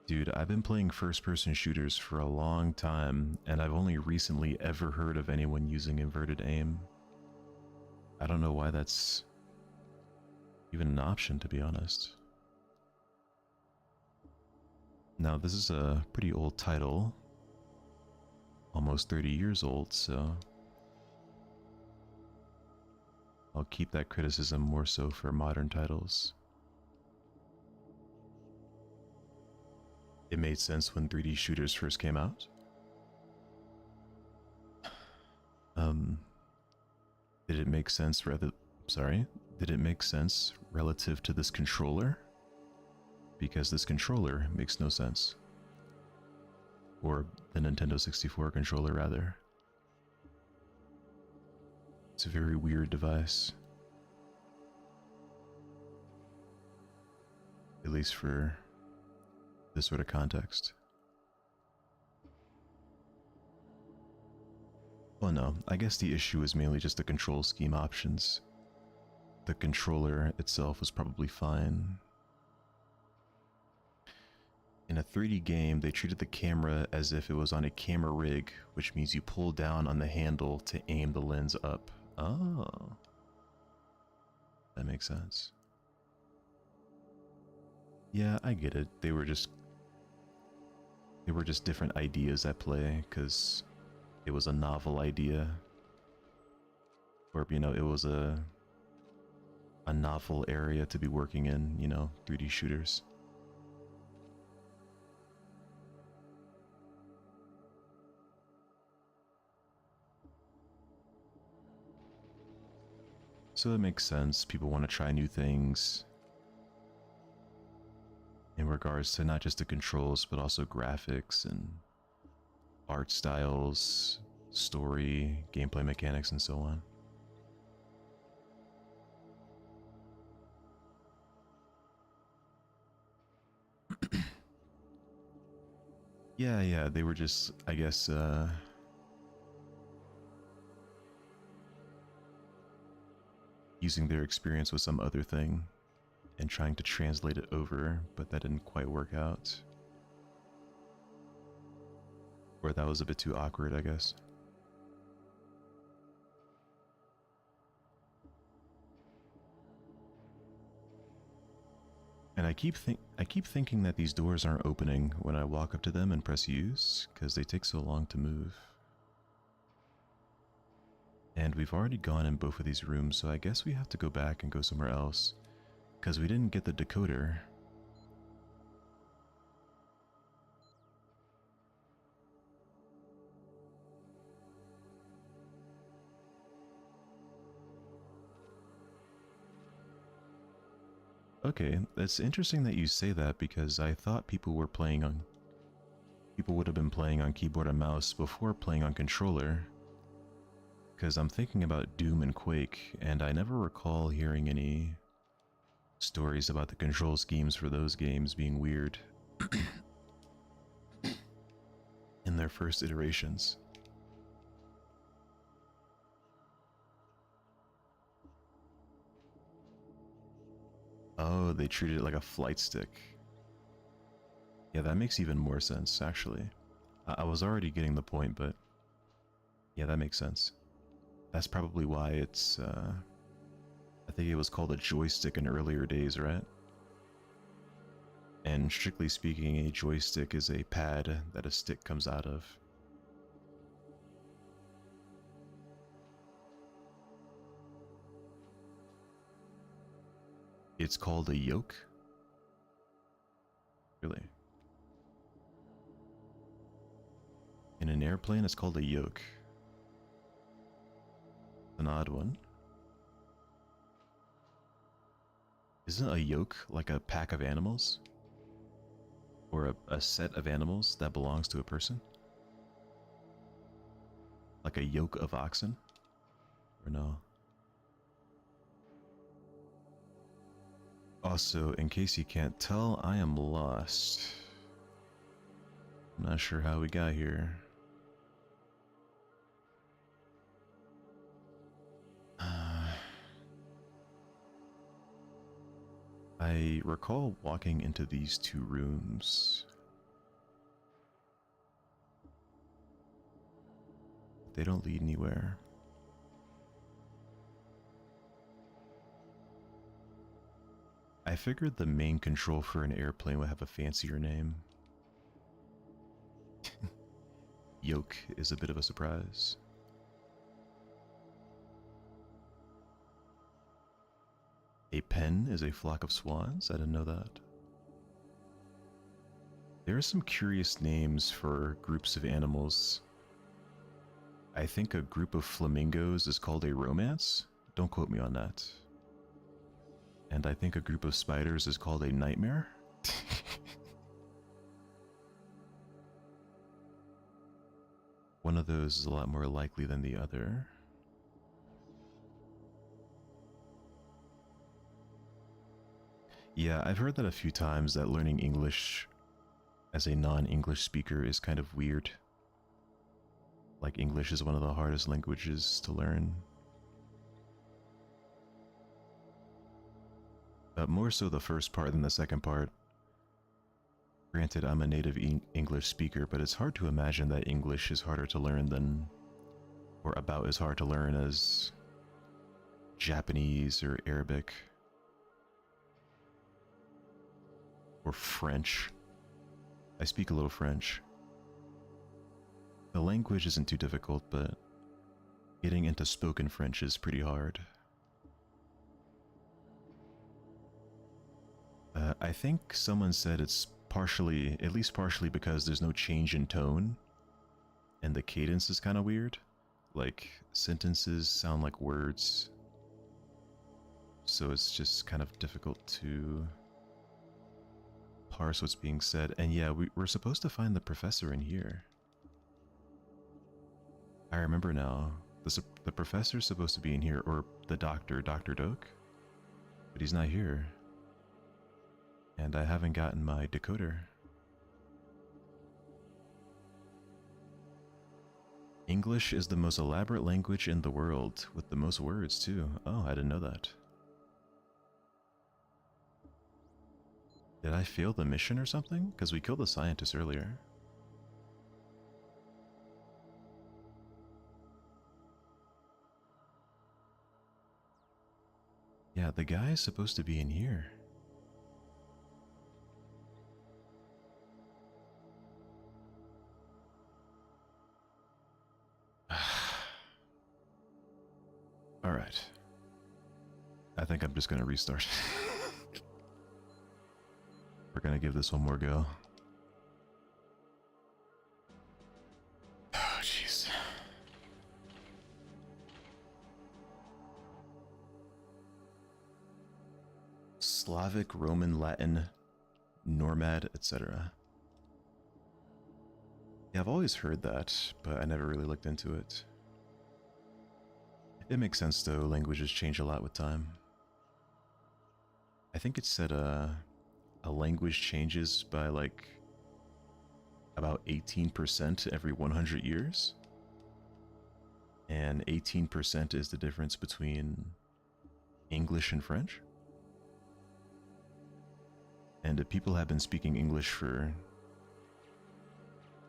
Dude, I've been playing first-person shooters for a long time, and I've only recently ever heard of anyone using inverted aim. I don't know why that's even an option, to be honest. Now, this is a pretty old title, almost 30 years old, so I'll keep that criticism more so for modern titles. It made sense when 3D shooters first came out. Did it make sense did it make sense relative to this controller? Because this controller makes no sense. Or the Nintendo 64 controller, rather. It's a very weird device. At least for this sort of context. Well, no, I guess the issue is mainly just the control scheme options. The controller itself was probably fine. In a 3D game, they treated the camera as if it was on a camera rig, which means you pull down on the handle to aim the lens up. Oh. That makes sense. Yeah, I get it. They were just different ideas at play, because it was a novel idea. Or, you know, it was a novel area to be working in, you know, 3D shooters. So it makes sense. People want to try new things in regards to not just the controls, but also graphics and art styles, story, gameplay mechanics, and so on. Yeah, they were just, I guess, using their experience with some other thing and trying to translate it over, but that didn't quite work out. Or that was a bit too awkward, I guess. And I keep thinking that these doors aren't opening when I walk up to them and press use, because they take so long to move. And we've already gone in both of these rooms, so I guess we have to go back and go somewhere else, because we didn't get the decoder. Okay, it's interesting that you say that, because I thought people would have been playing on keyboard and mouse before playing on controller. Because I'm thinking about Doom and Quake, and I never recall hearing any stories about the control schemes for those games being weird in their first iterations. Oh, they treated it like a flight stick. Yeah, that makes even more sense, actually. I was already getting the point, but yeah, that makes sense. That's probably why it's, I think it was called a joystick in earlier days, right? And strictly speaking, a joystick is a pad that a stick comes out of. It's called a yoke? Really? In an airplane, it's called a yoke. An odd one. Isn't a yoke like a pack of animals? Or a set of animals that belongs to a person? Like a yoke of oxen? Or no? Also, in case you can't tell, I am lost. I'm not sure how we got here. I recall walking into these two rooms They don't lead anywhere. I figured the main control for an airplane would have a fancier name. Yoke is a bit of a surprise. A pen is a flock of swans? I didn't know that. There are some curious names for groups of animals. I think a group of flamingos is called a romance. Don't quote me on that. And I think a group of spiders is called a nightmare. One of those is a lot more likely than the other. Yeah, I've heard that a few times, that learning English as a non-English speaker is kind of weird. Like, English is one of the hardest languages to learn. But more so the first part than the second part. Granted, I'm a native English speaker, but it's hard to imagine that English is harder to learn than, or about as hard to learn as, Japanese or Arabic. Or French. I speak a little French. The language isn't too difficult, but getting into spoken French is pretty hard. I think someone said it's partially, at least partially, because there's no change in tone, and the cadence is kind of weird. Like, sentences sound like words, so it's just kind of difficult to parse what's being said. And yeah, we're supposed to find the professor in here. I remember now. The professor's supposed to be in here, or the doctor, Dr. Doak, but he's not here. And I haven't gotten my decoder. English is the most elaborate language in the world, with the most words too. Oh, I didn't know that. Did I fail the mission or something? Because we killed the scientist earlier. Yeah, the guy is supposed to be in here. Alright. I think I'm just gonna restart. We're gonna give this one more go. Oh, jeez. Slavic, Roman, Latin, Normad, etc. Yeah, I've always heard that, but I never really looked into it. It makes sense though, languages change a lot with time. I think it said a language changes by like about 18% every 100 years. And 18% is the difference between English and French. And people have been speaking English for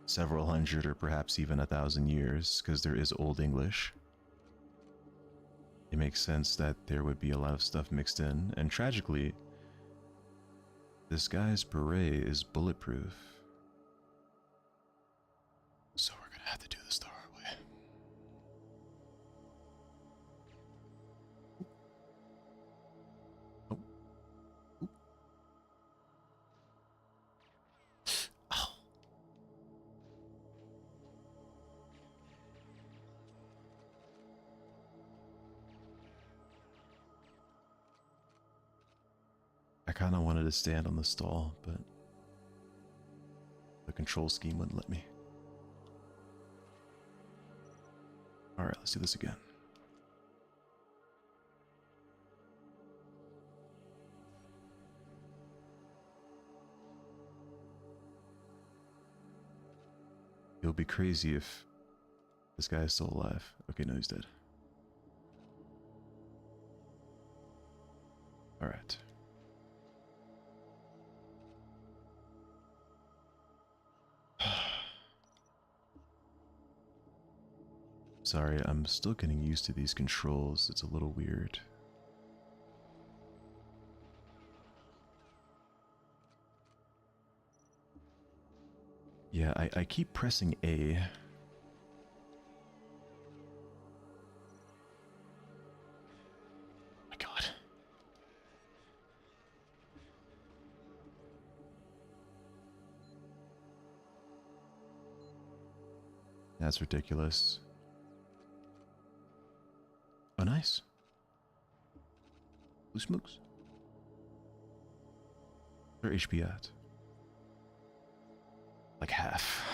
several hundred or perhaps even 1,000 years, because there is Old English. It makes sense that there would be a lot of stuff mixed in, and tragically, this guy's beret is bulletproof. So we're gonna have to do this the hard way. Oh. Oop. Oh. I kind of wanted to stand on the stall, but the control scheme wouldn't let me. Alright, let's do this again. It would be crazy if this guy is still alive. Okay, no, he's dead. Alright. Sorry, I'm still getting used to these controls. It's a little weird. Yeah, I keep pressing A. My God. That's ridiculous. Oh, nice. Blue smokes. Where's their HP at? Like half.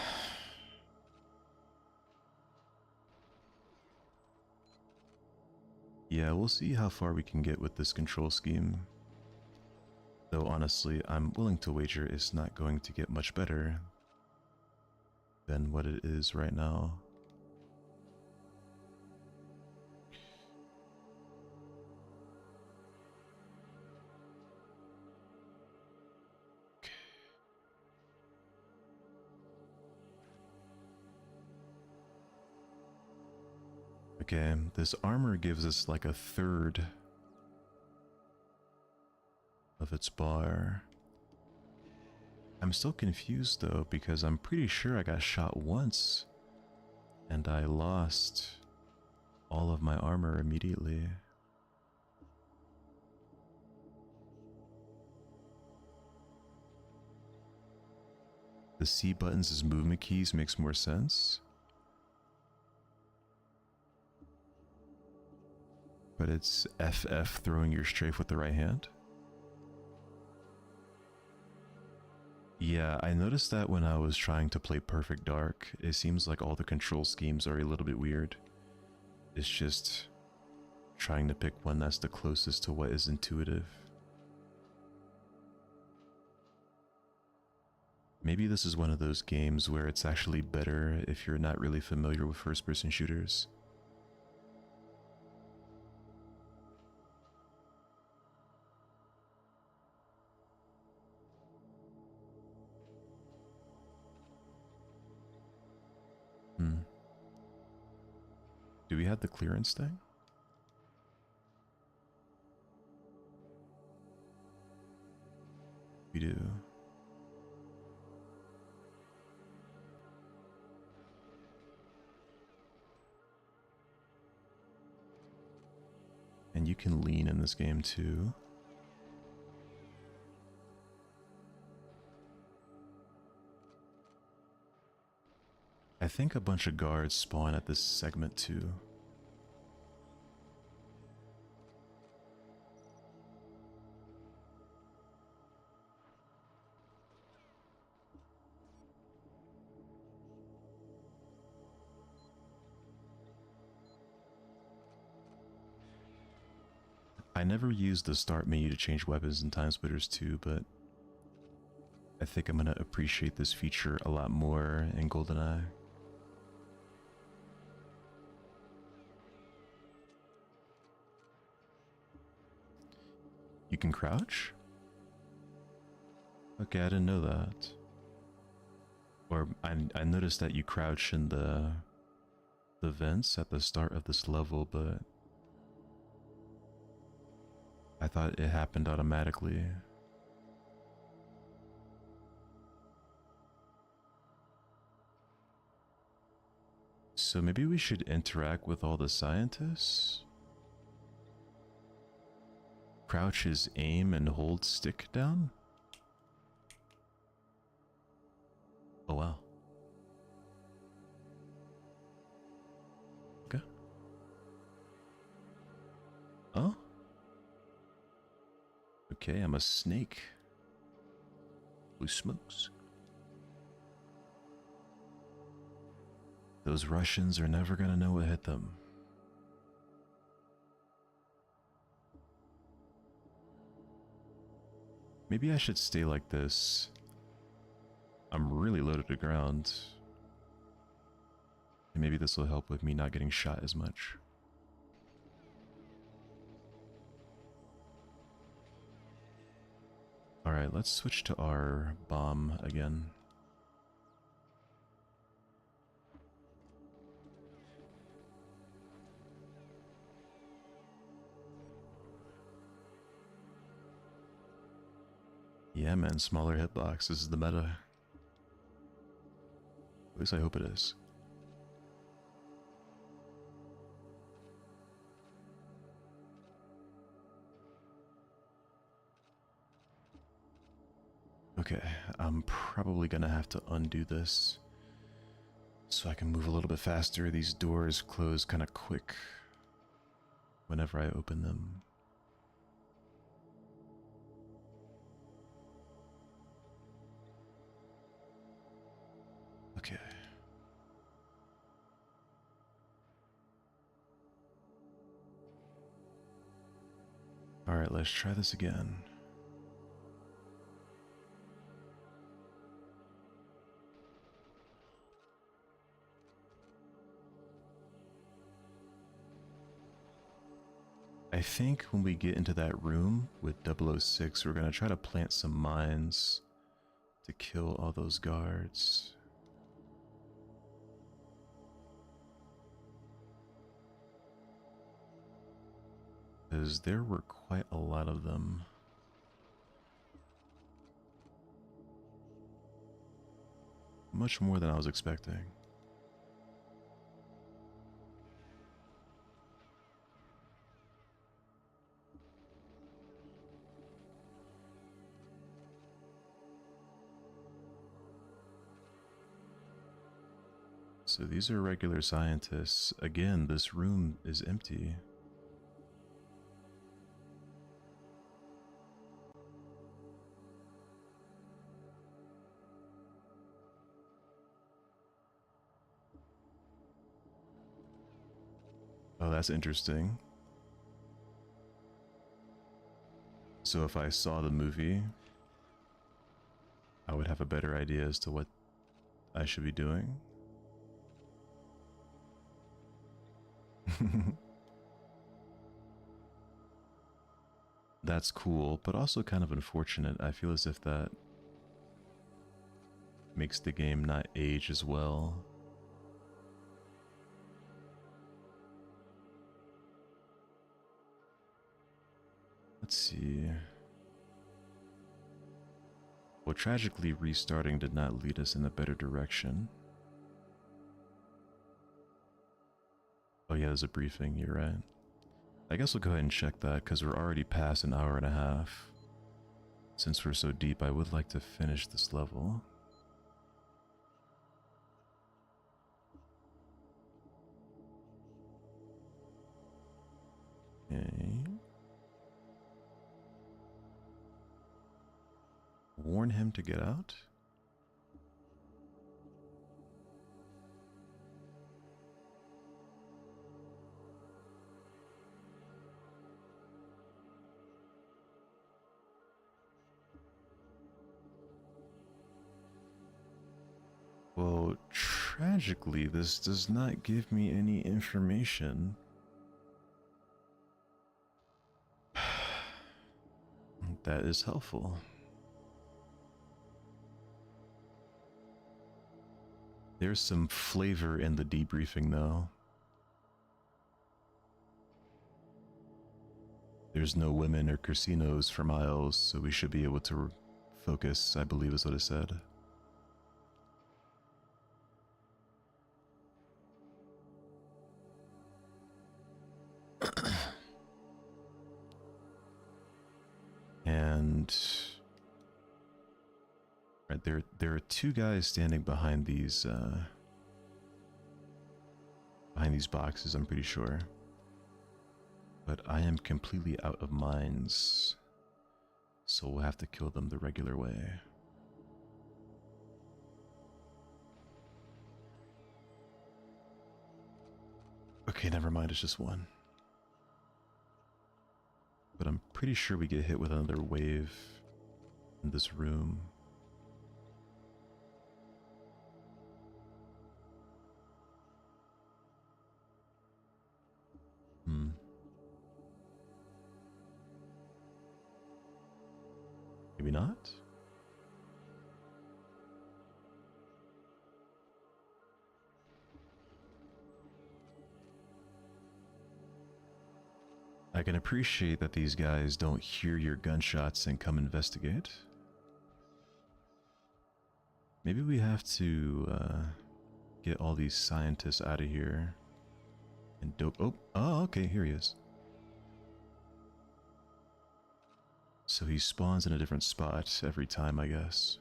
Yeah, we'll see how far we can get with this control scheme. Though honestly, I'm willing to wager it's not going to get much better than what it is right now. Okay, this armor gives us like a third of its bar. I'm still confused though, because I'm pretty sure I got shot once and I lost all of my armor immediately. The C buttons as movement keys makes more sense. But it's FF throwing your strafe with the right hand. Yeah, I noticed that when I was trying to play Perfect Dark, it seems like all the control schemes are a little bit weird. It's just trying to pick one that's the closest to what is intuitive. Maybe this is one of those games where it's actually better if you're not really familiar with first-person shooters. Do we have the clearance thing? We do. And you can lean in this game too. I think a bunch of guards spawn at this segment too. I never used the start menu to change weapons in Time Splitters 2, but I think I'm gonna appreciate this feature a lot more in GoldenEye. You can crouch? Okay, I didn't know that. Or I noticed that you crouch in the vents at the start of this level, but I thought it happened automatically. So maybe we should interact with all the scientists? Crouch is aim and hold stick down? Oh wow. Okay. Oh? Okay, I'm a snake. Blue smokes. Those Russians are never gonna know what hit them. Maybe I should stay like this. I'm really low to the ground. And maybe this will help with me not getting shot as much. Alright, let's switch to our bomb again. Yeah, man, smaller hitbox. This is the meta. At least I hope it is. Okay, I'm probably gonna have to undo this so I can move a little bit faster. These doors close kind of quick whenever I open them. Okay. Alright, let's try this again. I think when we get into that room with 006, we're going to try to plant some mines to kill all those guards. Because there were quite a lot of them. Much more than I was expecting. So these are regular scientists. Again, this room is empty. Oh, that's interesting. So if I saw the movie, I would have a better idea as to what I should be doing. That's cool, but also kind of unfortunate. I feel as if that makes the game not age as well. Let's see. Well, tragically, restarting did not lead us in a better direction. Oh yeah, there's a briefing, you're right. I guess we'll go ahead and check that, because we're already past an hour and a half. Since we're so deep, I would like to finish this level. Okay. Warn him to get out? Well, tragically, this does not give me any information. That is helpful. There's some flavor in the debriefing, though. There's no women or casinos for miles, so we should be able to focus, I believe is what it said. And right there are two guys standing behind these boxes, I'm pretty sure. But I am completely out of mines, so we'll have to kill them the regular way. Okay, never mind, it's just one. But I'm pretty sure we get hit with another wave in this room. Maybe not? I can appreciate that these guys don't hear your gunshots and come investigate. Maybe we have to get all these scientists out of here and dope. Oh, okay, here he is. So he spawns in a different spot every time, I guess.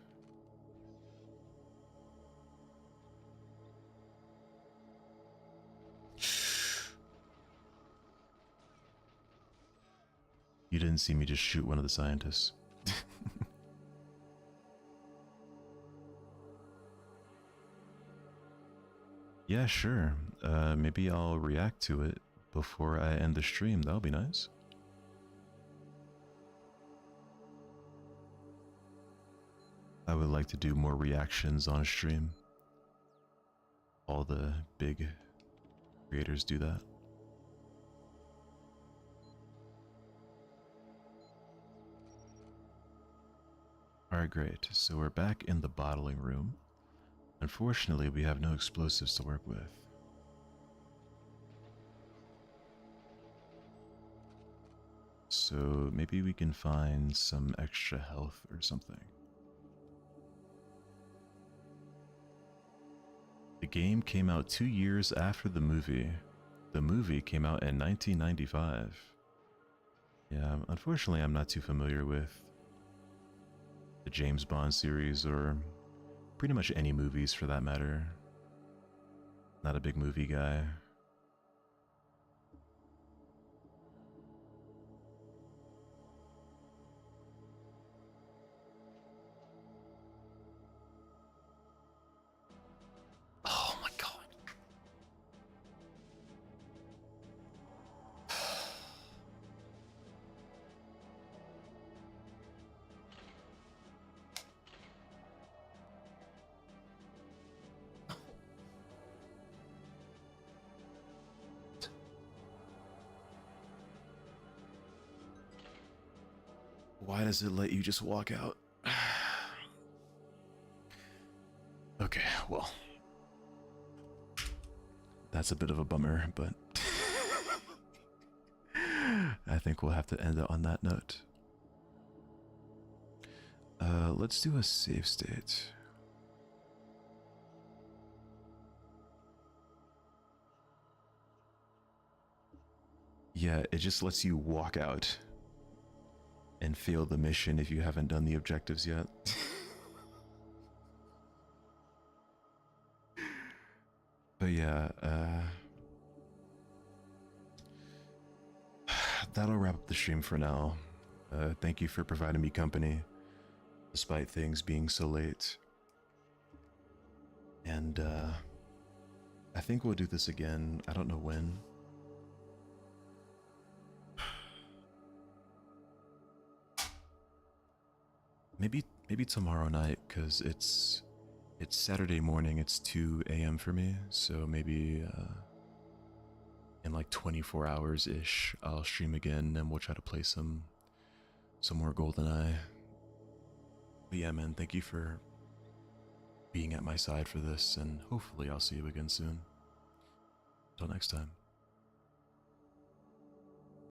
You didn't see me just shoot one of the scientists. Yeah, sure. Maybe I'll react to it before I end the stream. That'll be nice. I would like to do more reactions on stream. All the big creators do that. Alright, great. So we're back in the bottling room. Unfortunately, we have no explosives to work with. So maybe we can find some extra health or something. The game came out 2 years after the movie. The movie came out in 1995. Yeah, unfortunately I'm not too familiar with the James Bond series or pretty much any movies for that matter. Not a big movie guy. Oh my god. Why does it let you just walk out? Okay, well. That's a bit of a bummer, but I think we'll have to end it on that note. Let's do a save state. Yeah, it just lets you walk out and fail the mission if you haven't done the objectives yet. But yeah, that'll wrap up the stream for now. Thank you for providing me company, despite things being so late. And I think we'll do this again. I don't know when. Maybe tomorrow night, because it's Saturday morning. It's 2 a.m. for me, so maybe in like 24 hours ish, I'll stream again and we'll try to play some more GoldenEye. But yeah, man, thank you for being at my side for this, and hopefully I'll see you again soon. Until next time.